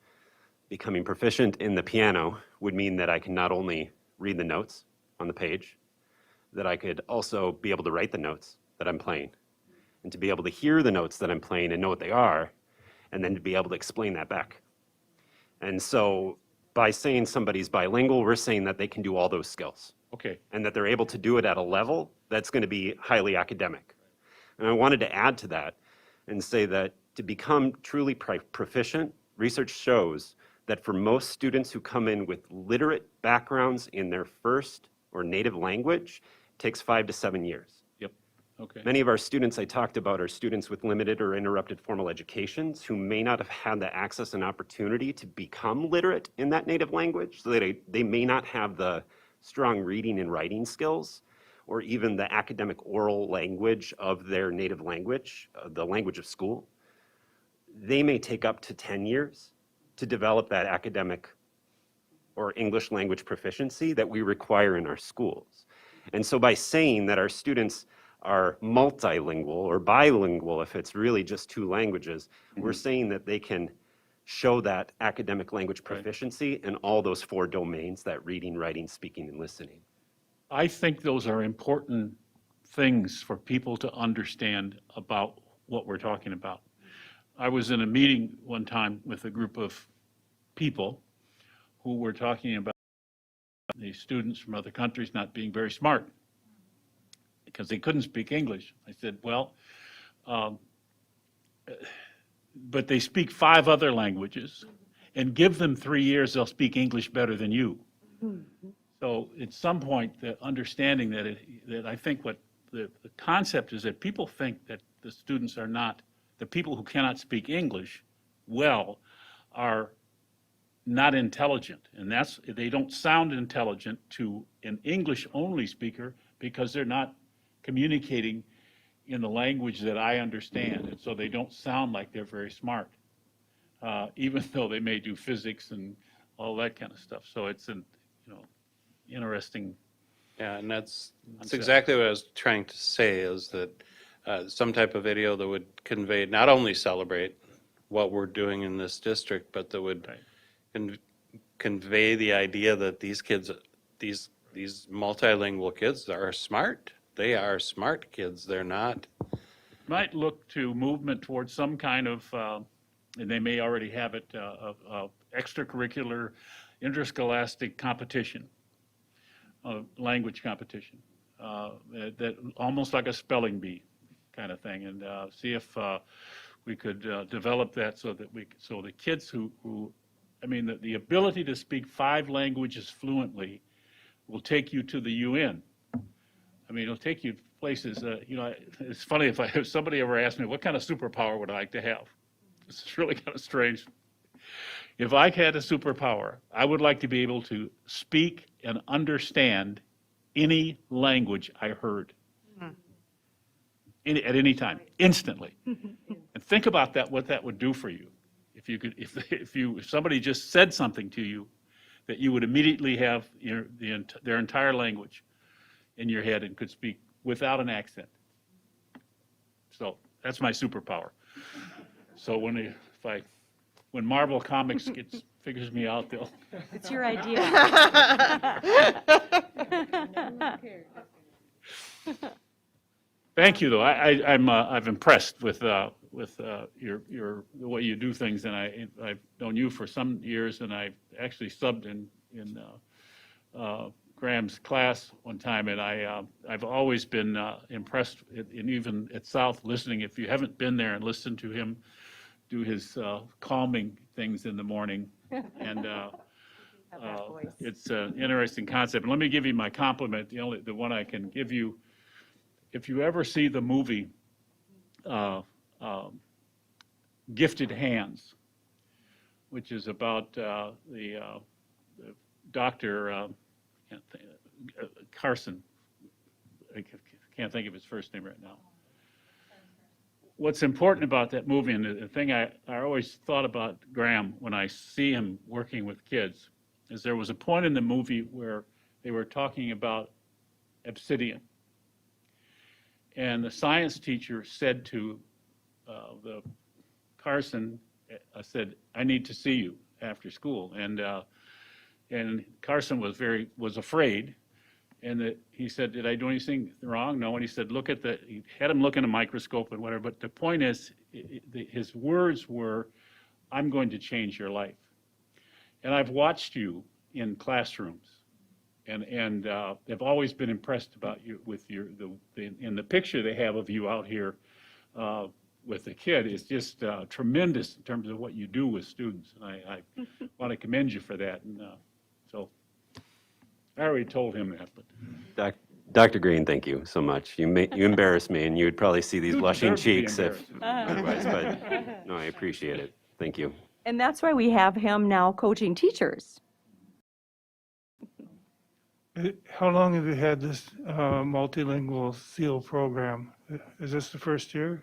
becoming proficient in the piano would mean that I can not only read the notes on the page, that I could also be able to write the notes that I'm playing, and to be able to hear the notes that I'm playing and know what they are, and then to be able to explain that back. And so by saying somebody's bilingual, we're saying that they can do all those skills. Okay. And that they're able to do it at a level that's going to be highly academic. And I wanted to add to that and say that to become truly proficient, research shows that for most students who come in with literate backgrounds in their first or native language, it takes 5 to 7 years. Yep. Okay. Many of our students I talked about are students with limited or interrupted formal educations who may not have had the access and opportunity to become literate in that native language. So they may not have the strong reading and writing skills, or even the academic oral language of their native language, the language of school. They may take up to 10 years to develop that academic or English language proficiency that we require in our schools. And so by saying that our students are multilingual or bilingual, if it's really just 2 languages, we're saying that they can show that academic language proficiency in all those 4 domains, that reading, writing, speaking, and listening. I think those are important things for people to understand about what we're talking about. I was in a meeting one time with a group of people who were talking about the students from other countries not being very smart because they couldn't speak English. I said, well, but they speak 5 other languages, and give them 3 years, they'll speak English better than you. So at some point, the understanding that I think what the concept is that people think that the students are not, the people who cannot speak English well are not intelligent. And they don't sound intelligent to an English-only speaker because they're not communicating in the language that I understand. And so they don't sound like they're very smart, even though they may do physics and all that kind of stuff. So it's an, interesting. Yeah, and that's exactly what I was trying to say, is that some type of video that would convey, not only celebrate what we're doing in this district, but that would convey the idea that these kids, these multilingual kids are smart. They are smart kids. They're not. Might look to movement towards some kind of, and they may already have it, extracurricular interscholastic competition, language competition, that almost like a spelling bee kind of thing, and see if we could develop that so that so the kids who the ability to speak 5 languages fluently will take you to the UN. It'll take you places, it's funny, if somebody ever asked me, what kind of superpower would I like to have? This is really kind of strange. If I had a superpower, I would like to be able to speak and understand any language I heard. At any time, instantly. And think about that, what that would do for you. If somebody just said something to you, that you would immediately have their entire language in your head and could speak without an accent. So that's my superpower. So when Marvel Comics figures me out, they'll. It's your idea. Thank you, though. I'm impressed with the way you do things, and I've known you for some years, and I actually subbed in Graham's class one time, and I've always been impressed, and even at South, listening. If you haven't been there and listened to him do his calming things in the morning, and it's an interesting concept. And let me give you my compliment. The one I can give you. If you ever see the movie Gifted Hands, which is about the doctor, Carson, I can't think of his first name right now. What's important about that movie, and the thing I always thought about Graham when I see him working with kids, is there was a point in the movie where they were talking about obsidian. And the science teacher said to the Carson, said, I need to see you after school. And Carson was afraid, And he said, did I do anything wrong? No. And he said, he had him look in a microscope and whatever. But the point is, his words were, I'm going to change your life. And I've watched you in classrooms and have always been impressed about you with in the picture they have of you out here with the kid is just tremendous in terms of what you do with students. And I want to commend you for that. And so I already told him that, but. Dr. Green, thank you so much. You embarrass me, and you would probably see these You blushing deserve to be cheeks if otherwise, but no, I appreciate it. Thank you. And that's why we have him now coaching teachers. How long have you had this multilingual SEAL program? Is this the first year?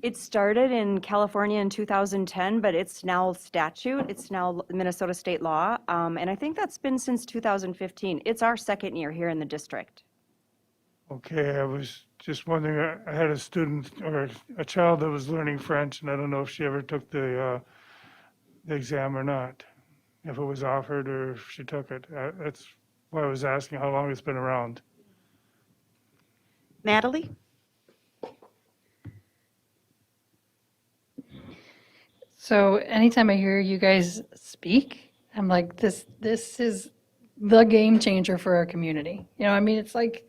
It started in California in 2010, but it's now statute. It's now Minnesota state law. And I think that's been since 2015. It's our second year here in the district. Okay, I was just wondering, I had a student or a child that was learning French, and I don't know if she ever took the exam or not, if it was offered or if she took it. That's why I was asking how long it's been around. Natalie? So anytime I hear you guys speak, I'm like, this is the game changer for our community. You know, I mean, it's like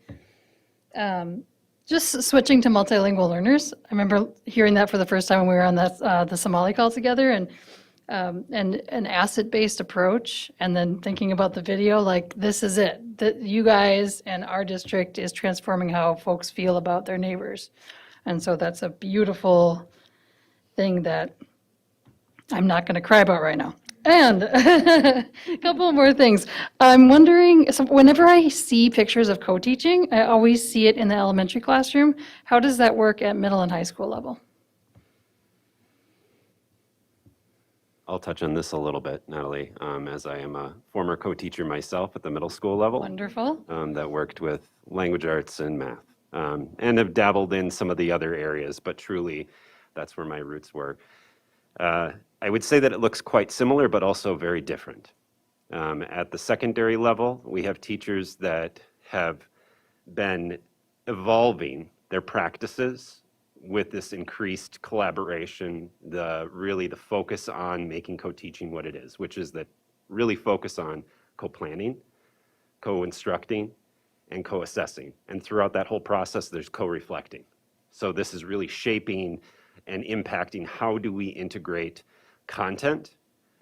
just switching to multilingual learners. I remember hearing that for the first time when we were on the Somali call together, and an asset-based approach, and then thinking about the video, like, this is it. That you guys and our district is transforming how folks feel about their neighbors. And so that's a beautiful thing that I'm not going to cry about right now. And a couple more things. I'm wondering, so whenever I see pictures of co-teaching, I always see it in the elementary classroom. How does that work at middle and high school level? I'll touch on this a little bit, Natalie, as I am a former co-teacher myself at the middle school level. Wonderful. That worked with language arts and math, and have dabbled in some of the other areas, but truly that's where my roots were. I would say that it looks quite similar, but also very different. At the secondary level, we have teachers that have been evolving their practices with this increased collaboration, really the focus on making co-teaching what it is, which is that really focus on co-planning, co-instructing, and co-assessing. And throughout that whole process, there's co-reflecting. So this is really shaping and impacting how do we integrate content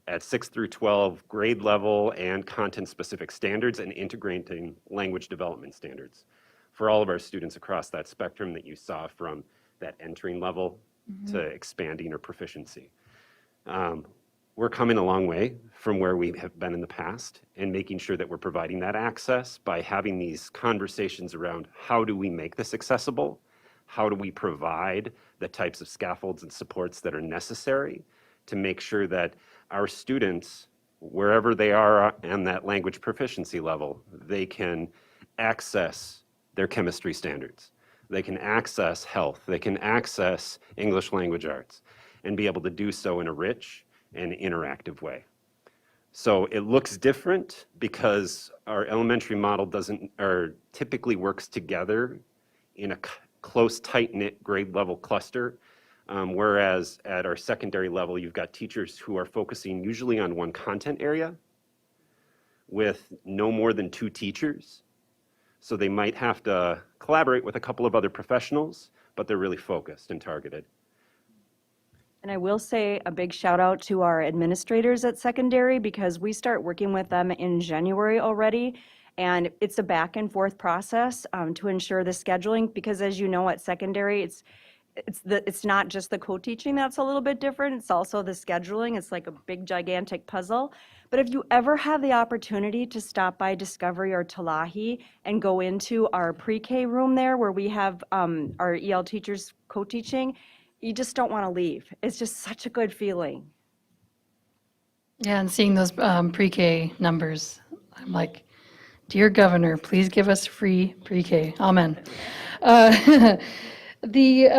at 6 through 12 grade level and content-specific standards, and integrating language development standards for all of our students across that spectrum that you saw from that entering level to expanding or proficiency. We're coming a long way from where we have been in the past, and making sure that we're providing that access by having these conversations around how do we make this accessible? How do we provide the types of scaffolds and supports that are necessary to make sure that our students, wherever they are on that language proficiency level, they can access their chemistry standards. They can access health, they can access English language arts, and be able to do so in a rich and interactive way. So it looks different because our elementary model typically works together in a close, tight-knit grade level cluster, whereas at our secondary level, you've got teachers who are focusing usually on one content area with no more than 2 teachers. So they might have to collaborate with a couple of other professionals, but they're really focused and targeted. And I will say a big shout out to our administrators at secondary, because we start working with them in January already. And it's a back and forth process to ensure the scheduling, because as you know, at secondary, it's not just the co-teaching that's a little bit different, it's also the scheduling. It's like a big gigantic puzzle. But if you ever have the opportunity to stop by Discovery or Talahi and go into our pre-K room there where we have our EL teachers co-teaching, you just don't want to leave. It's just such a good feeling. Yeah, and seeing those pre-K numbers, I'm like, dear Governor, please give us free pre-K. Amen. The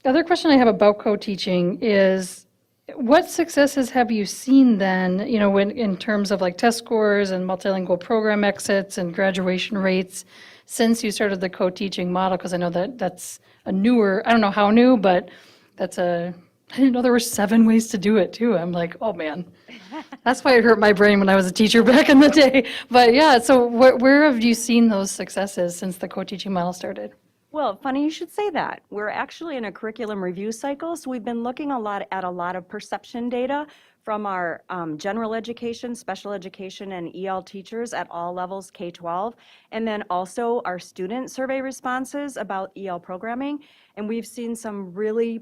other question I have about co-teaching is, What successes have you seen then, you know, when, in terms of like test scores and multilingual program exits and graduation rates since you started the co-teaching model? Because I know that that's a newer, I don't know how new, but that's I didn't know there were 7 ways to do it too. I'm like, oh man. That's why it hurt my brain when I was a teacher back in the day. But yeah, so where have you seen those successes since the co-teaching model started? Well, funny you should say that. We're actually in a curriculum review cycle, so we've been looking at a lot of perception data from our general education, special education, and EL teachers at all levels, K-12, and then also our student survey responses about EL programming. And we've seen some really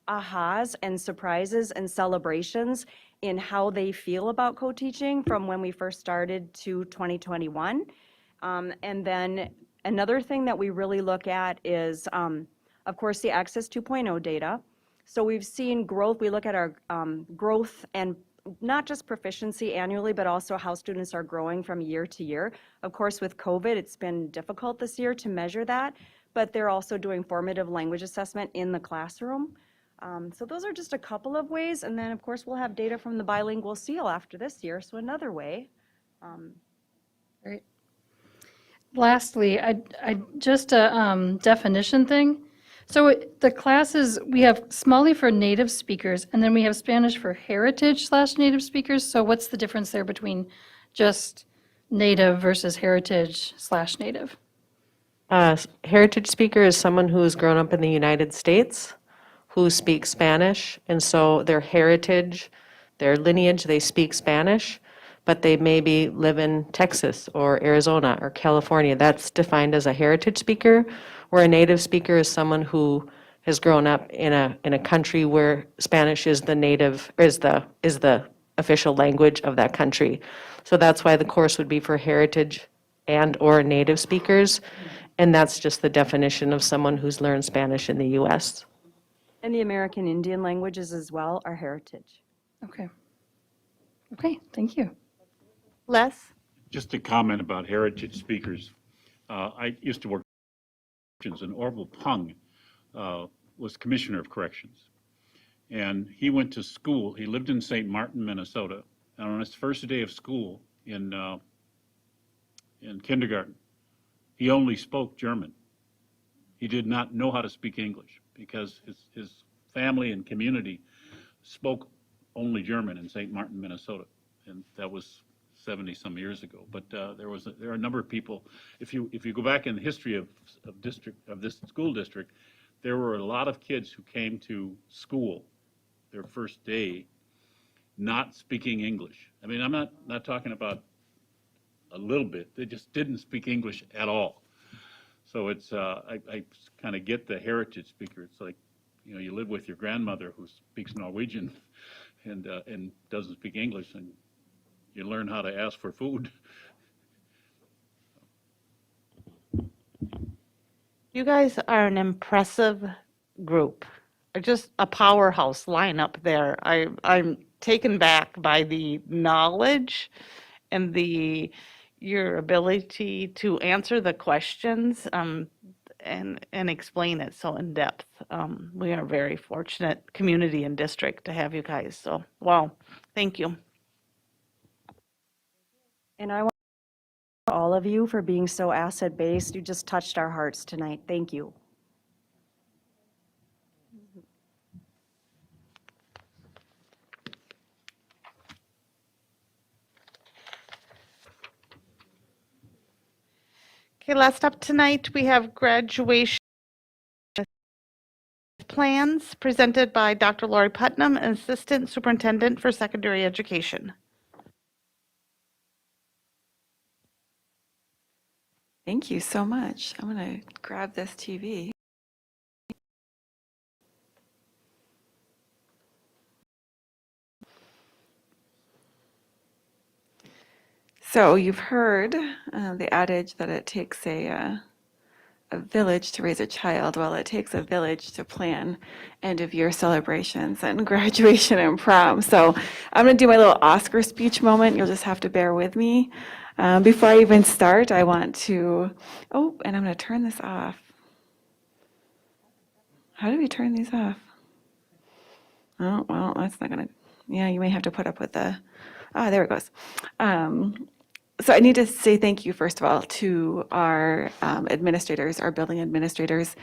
ahas and surprises and celebrations in how they feel about co-teaching from when we first started to 2021. And then another thing that we really look at is, of course, the Access 2.0 data. So we've seen growth. We look at our growth and not just proficiency annually, but also how students are growing from year to year. Of course, with COVID, it's been difficult this year to measure that, but they're also doing formative language assessment in the classroom. So those are just a couple of ways. And then, of course, we'll have data from the bilingual seal after this year, so another way. Great. Lastly, I just a definition thing. So the classes, we have Somali for native speakers, and then we have Spanish for heritage/native speakers. So what's the difference there between just native versus heritage/native? Heritage speaker is someone who has grown up in the United States, who speaks Spanish, and so their heritage, their lineage, they speak Spanish, but they maybe live in Texas or Arizona or California. That's defined as a heritage speaker, where a native speaker is someone who has grown up in a country where Spanish is the native, is the official language of that country. So that's why the course would be for heritage and or native speakers, and that's just the definition of someone who's learned Spanish in the U.S. And the American Indian languages as well are heritage. Okay. Okay, thank you. Les? Just a comment about heritage speakers. I used to work and Orville Pung was commissioner of corrections. And he went to school. He lived in St. Martin, Minnesota. And on his first day of school in kindergarten, he only spoke German. He did not know how to speak English because his family and community spoke only German in St. Martin, Minnesota. And that was 70-some years ago. But there are a number of people. If you go back in the history of this school district, there were a lot of kids who came to school their first day not speaking English. I mean, I'm not talking about a little bit. They just didn't speak English at all. So it's I kind of get the heritage speaker. It's like, you know, you live with your grandmother who speaks Norwegian and doesn't speak English, and you learn how to ask for food. You guys are an impressive group. Just a powerhouse lineup there. I'm taken back by the knowledge and your ability to answer the questions and explain it so in depth. We are a very fortunate community and district to have you guys. So, wow, thank you. And I want to thank all of you for being so asset-based. You just touched our hearts tonight. Thank you. Okay, last up tonight, we have graduation plans presented by Dr. Laurie Putnam, Assistant Superintendent for Secondary Education. Thank you so much. I'm going to grab this TV. So you've heard the adage that it takes a village to raise a child. Well, it takes a village to plan end of year celebrations and graduation and prom. So I'm going to do my little Oscar speech moment. You'll just have to bear with me. Before I even start, I want to, and I'm going to turn this off. How do we turn these off? Oh, well, that's not gonna, yeah, you may have to put up with the, there it goes. So I need to say thank you, first of all, to our administrators, our building administrators,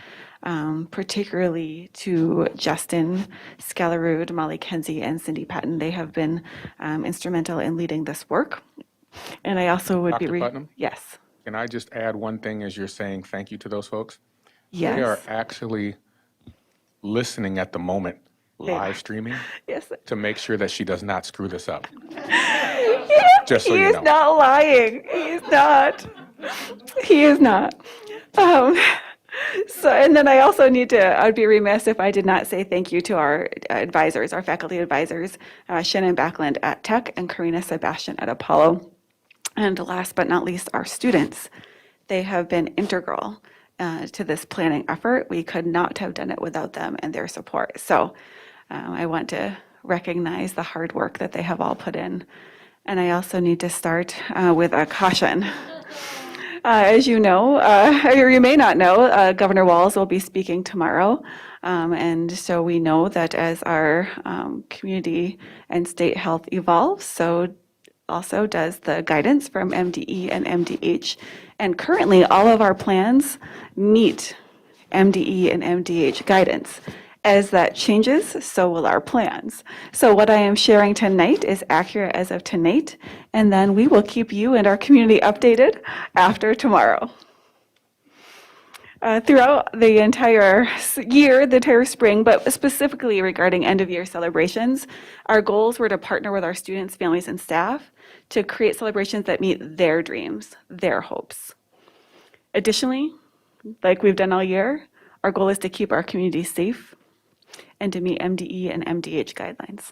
particularly to Justin Scalarud, Molly Kenzie, and Cindy Patton. They have been instrumental in leading this work. And I also would be. Dr. Putnam? Yes. Can I just add one thing as you're saying thank you to those folks? Yes. They are actually listening at the moment, They are. live streaming, Yes. to make sure that she does not screw this up. He Just so you is know. not lying. He's not. He is not. So, and then I also need to, I'd be remiss if I did not say thank you to our advisors, our faculty advisors, Shannon Backlund at Tech and Karina Sebastian at Apollo. And last but not least, our students. They have been integral to this planning effort. We could not have done it without them and their support. So I want to recognize the hard work that they have all put in. And I also need to start with a caution. As you know, or you may not know, Governor Walz will be speaking tomorrow. And so we know that as our community and state health evolves, so also does the guidance from MDE and MDH. And currently, all of our plans meet MDE and MDH guidance. As that changes, so will our plans. So what I am sharing tonight is accurate as of tonight, and then we will keep you and our community updated after tomorrow. Throughout the entire year, the entire spring, but specifically regarding end-of-year celebrations, our goals were to partner with our students, families, and staff to create celebrations that meet their dreams, their hopes. Additionally, like we've done all year, our goal is to keep our community safe and to meet MDE and MDH guidelines.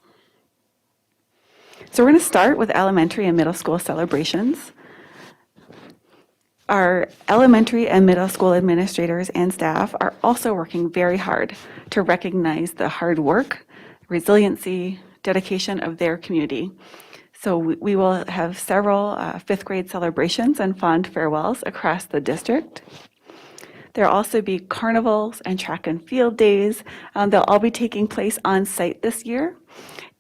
So we're going to start with elementary and middle school celebrations. Our elementary and middle school administrators and staff are also working very hard to recognize the hard work, resiliency, dedication of their community. So we will have several fifth grade celebrations and fond farewells across the district. There'll also be carnivals and track and field days. They'll all be taking place on site this year.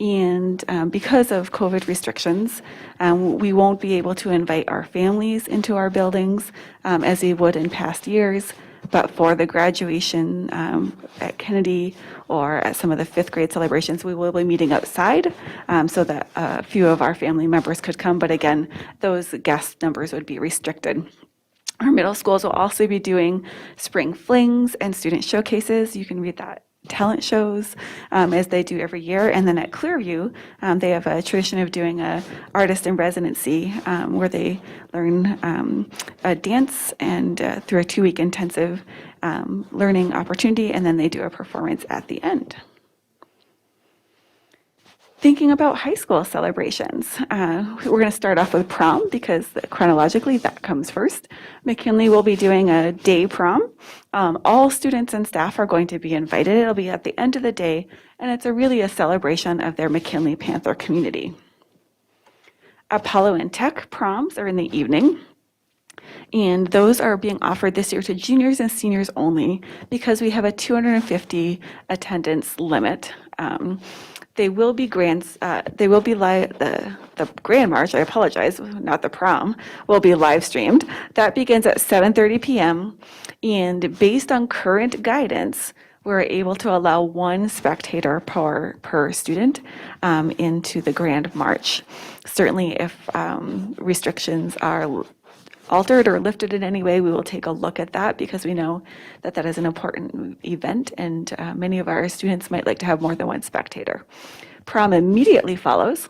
And because of COVID restrictions, we won't be able to invite our families into our buildings as we would in past years. But for the graduation at Kennedy or at some of the fifth grade celebrations, we will be meeting outside so that a few of our family members could come. But again, those guest numbers would be restricted. Our middle schools will also be doing spring flings and student showcases. You can read that. Talent shows as they do every year. And then at Clearview, they have a tradition of doing a artist in residency where they learn a dance and through a 2-week intensive learning opportunity, and then they do a performance at the end. Thinking about high school celebrations, we're going to start off with prom because chronologically that comes first. McKinley will be doing a day prom. All students and staff are going to be invited. It'll be at the end of the day, and it's really a celebration of their McKinley Panther community. Apollo and Tech proms are in the evening. And those are being offered this year to juniors and seniors only because we have a 250 attendance limit. They will be the Grand March, I apologize, not the prom, will be live streamed. That begins at 7:30 p.m. And based on current guidance, we're able to allow 1 spectator per student into the Grand March. Certainly if restrictions are altered or lifted in any way, we will take a look at that because we know that that is an important event and many of our students might like to have more than 1 spectator. Prom immediately follows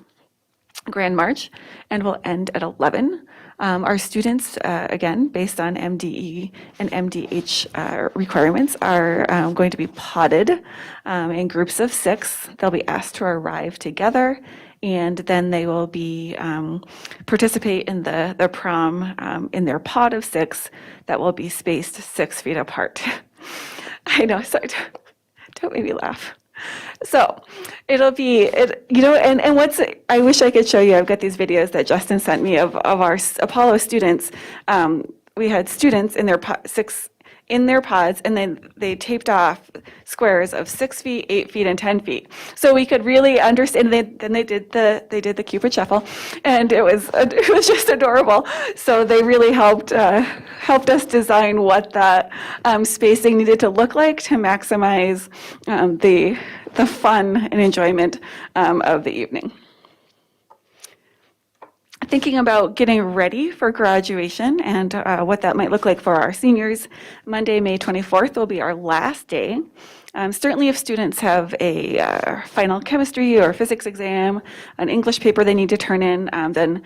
Grand March and will end at 11. Our students, again, based on MDE and MDH requirements, are going to be potted in groups of 6. They'll be asked to arrive together, and then they will be participate in the prom in their pod of 6 that will be spaced 6 feet apart. I know, sorry, don't make me laugh. So it'll be, and what's, I wish I could show you, I've got these videos that Justin sent me of our Apollo students. We had students in their 6 in their pods, and then they taped off squares of 6 feet, 8 feet, and 10 feet. So we could really understand. Then they did the Cupid shuffle, and it was just adorable. So they really helped us design what that spacing needed to look like to maximize the fun and enjoyment of the evening. Thinking about getting ready for graduation and what that might look like for our seniors, Monday, May 24th will be our last day. Certainly if students have a final chemistry or physics exam, an English paper they need to turn in, then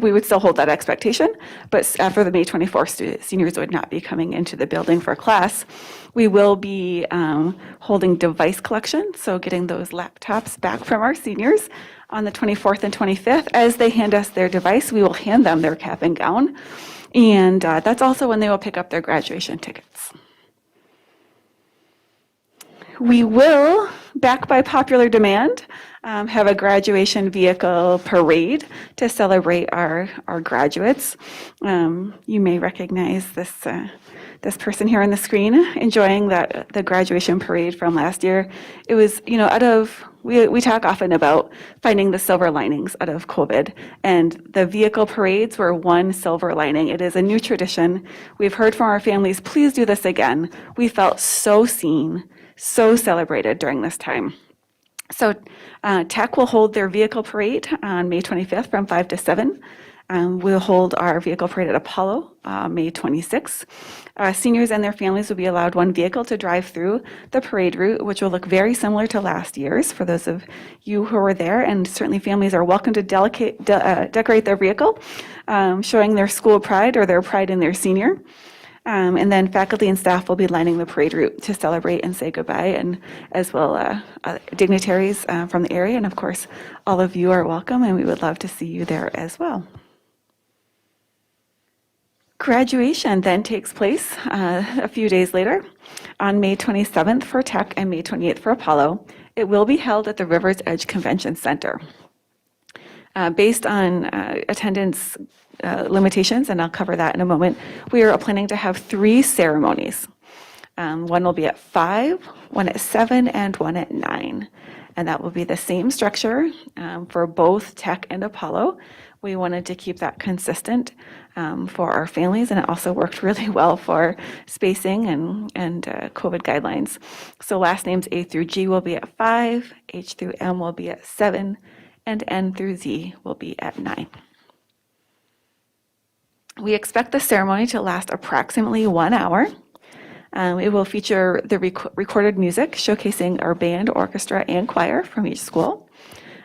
we would still hold that expectation. But after the May 24th, seniors would not be coming into the building for class. We will be holding device collection, so getting those laptops back from our seniors on the 24th and 25th. As they hand us their device, we will hand them their cap and gown. And that's also when they will pick up their graduation tickets. We will, back by popular demand, have a graduation vehicle parade to celebrate our graduates. You may recognize this person here on the screen enjoying the graduation parade from last year. It was, we talk often about finding the silver linings out of COVID, and the vehicle parades were one silver lining. It is a new tradition. We've heard from our families, please do this again. We felt so seen, so celebrated during this time. So Tech will hold their vehicle parade on May 25th from 5 to 7. We'll hold our vehicle parade at Apollo May 26th. Seniors and their families will be allowed one vehicle to drive through the parade route, which will look very similar to last year's for those of you who were there. And certainly families are welcome to decorate their vehicle, showing their school pride or their pride in their senior. And then faculty and staff will be lining the parade route to celebrate and say goodbye, and as well dignitaries from the area. And of course, all of you are welcome, and we would love to see you there as well. Graduation then takes place a few days later on May 27th for Tech and May 28th for Apollo. It will be held at the River's Edge Convention Center. Based on attendance limitations, and I'll cover that in a moment, we are planning to have 3 ceremonies. One will be at 5, one at 7, and one at 9. And that will be the same structure for both Tech and Apollo. We wanted to keep that consistent for our families, and it also worked really well for spacing and COVID guidelines. So last names A through G will be at 5, H through M will be at 7, and N through Z will be at 9. We expect the ceremony to last approximately 1 hour. It will feature the recorded music showcasing our band, orchestra, and choir from each school.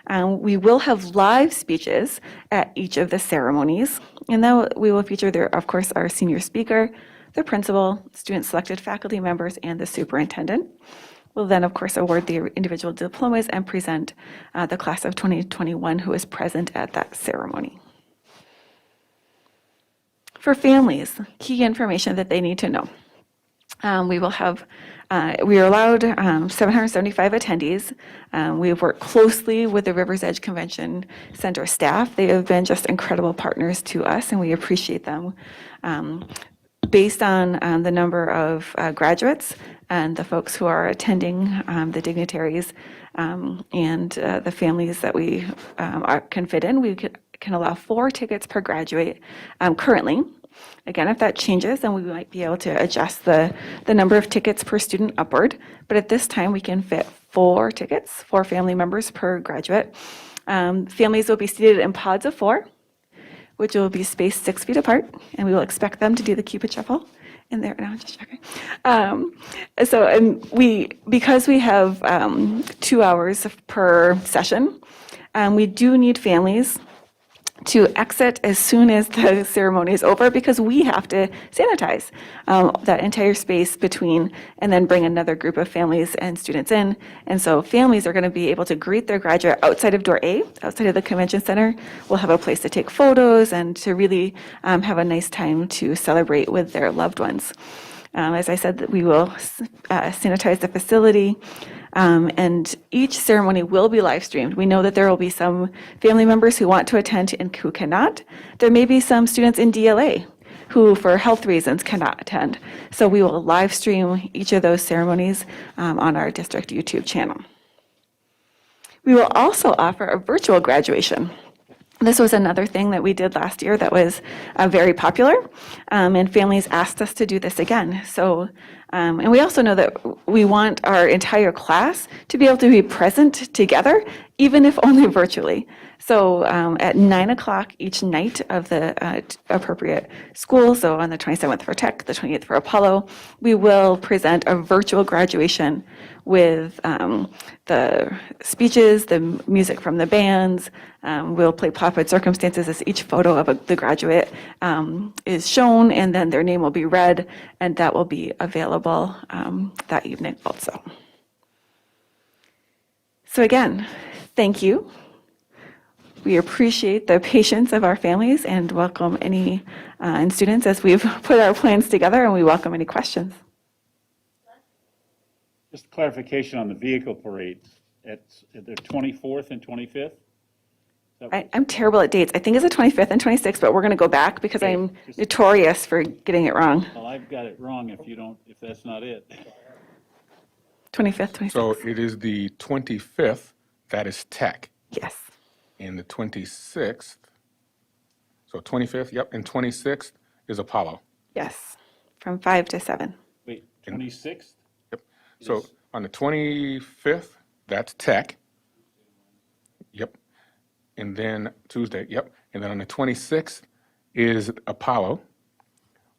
We will have live speeches at each of the ceremonies, and then we will feature there, of course, our senior speaker, the principal, student-selected faculty members, and the superintendent. We'll then, of course, award the individual diplomas and present the class of 2021 who is present at that ceremony. For families, key information that they need to know. We will have, we are allowed 775 attendees. We have worked closely with the River's Edge Convention Center staff. They have been just incredible partners to us, and we appreciate them. Based on the number of graduates and the folks who are attending, the dignitaries, and the families that we can fit in, we can allow 4 tickets per graduate currently. Again, if that changes, then we might be able to adjust the number of tickets per student upward. But at this time, we can fit 4 tickets, 4 family members per graduate. Families will be seated in pods of 4, which will be spaced 6 feet apart, and we will expect them to do the Cupid shuffle in there. No, just checking. Because we have 2 hours per session, we do need families to exit as soon as the ceremony is over, because we have to sanitize that entire space between and then bring another group of families and students in. And so families are going to be able to greet their graduate outside of door A, outside of the convention center. We'll have a place to take photos and to really have a nice time to celebrate with their loved ones. As I said, that we will sanitize the facility. And each ceremony will be live streamed. We know that there will be some family members who want to attend and who cannot. There may be some students in DLA who for health reasons cannot attend. So we will live stream each of those ceremonies on our district YouTube channel. We will also offer a virtual graduation. This was another thing that we did last year that was very popular, and families asked us to do this again. So, and we also know that we want our entire class to be able to be present together, even if only virtually. So at 9 o'clock each night of the appropriate school, so on the 27th for Tech, the 28th for Apollo, we will present a virtual graduation with the speeches, the music from the bands. We'll play Pop-Up Circumstances as each photo of the graduate is shown, and then their name will be read, and that will be available that evening also. So again, thank you. We appreciate the patience of our families and welcome any and students as we've put our plans together, and we welcome any questions. Just clarification on the vehicle parade. It's the 24th and 25th? I'm terrible at dates. I think it's the 25th and 26th, but we're going to go back because I'm notorious for getting it wrong. Well, I've got it wrong if that's not it. 25th, 26th. So it is the 25th, that is Tech. Yes. And the 26th, so 25th, yep, and 26th is Apollo. Yes, from 5 to 7. Wait, 26th? Yep. So on the 25th, that's Tech. Yep. And then Tuesday, yep. And then on the 26th is Apollo.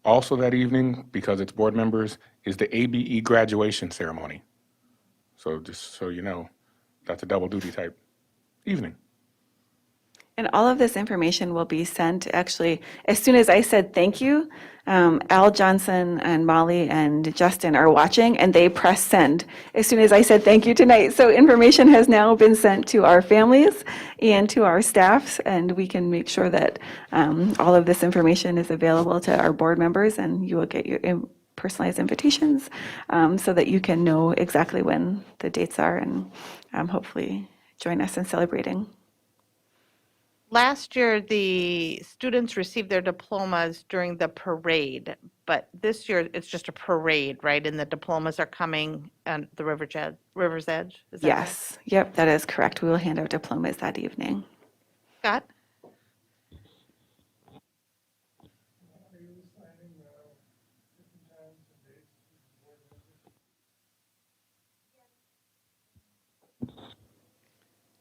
Also that evening, because it's board members, is the ABE graduation ceremony. So just so you know, that's a double duty type evening. And all of this information will be sent, actually, as soon as I said thank you, Al Johnson and Molly and Justin are watching, and they press send as soon as I said thank you tonight. So information has now been sent to our families and to our staffs, and we can make sure that all of this information is available to our board members, and you will get your personalized invitations so that you can know exactly when the dates are and hopefully join us in celebrating. Last year, the students received their diplomas during the parade, but this year it's just a parade, right? And the diplomas are coming on the River's Edge? Is that Yes, yep, that is correct. We will hand out diplomas that evening. right? Scott?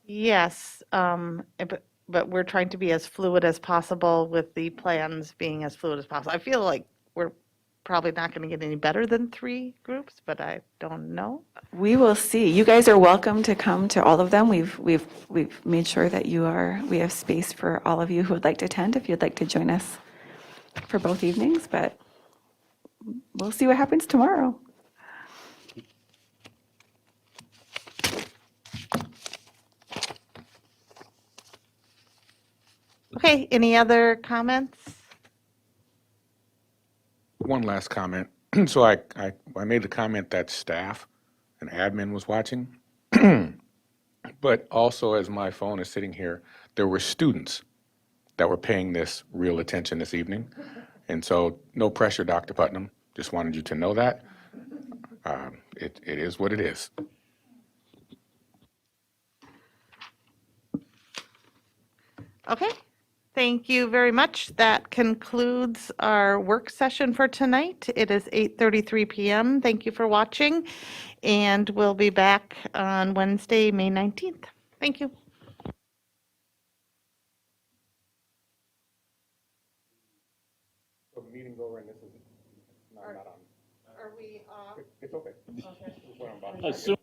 Yes, but we're trying to be as fluid as possible with the plans being as fluid as possible. I feel like we're probably not going to get any better than 3 groups, but I don't know. We will see. You guys are welcome to come to all of them. We've made sure that we have space for all of you who would like to attend if you'd like to join us for both evenings, but we'll see what happens tomorrow. Okay, any other comments? One last comment. So I made the comment that staff and admin was watching, but also as my phone is sitting here, there were students that were paying this real attention this evening. And so no pressure, Dr. Putnam. Just wanted you to know that. It is what it is. Okay, thank you very much. That concludes our work session for tonight. It is 8:33 p.m. Thank you for watching, and we'll be back on Wednesday, May 19th. Thank you. So the meeting's over and this is not on. Are we off? It's okay. Okay. Assume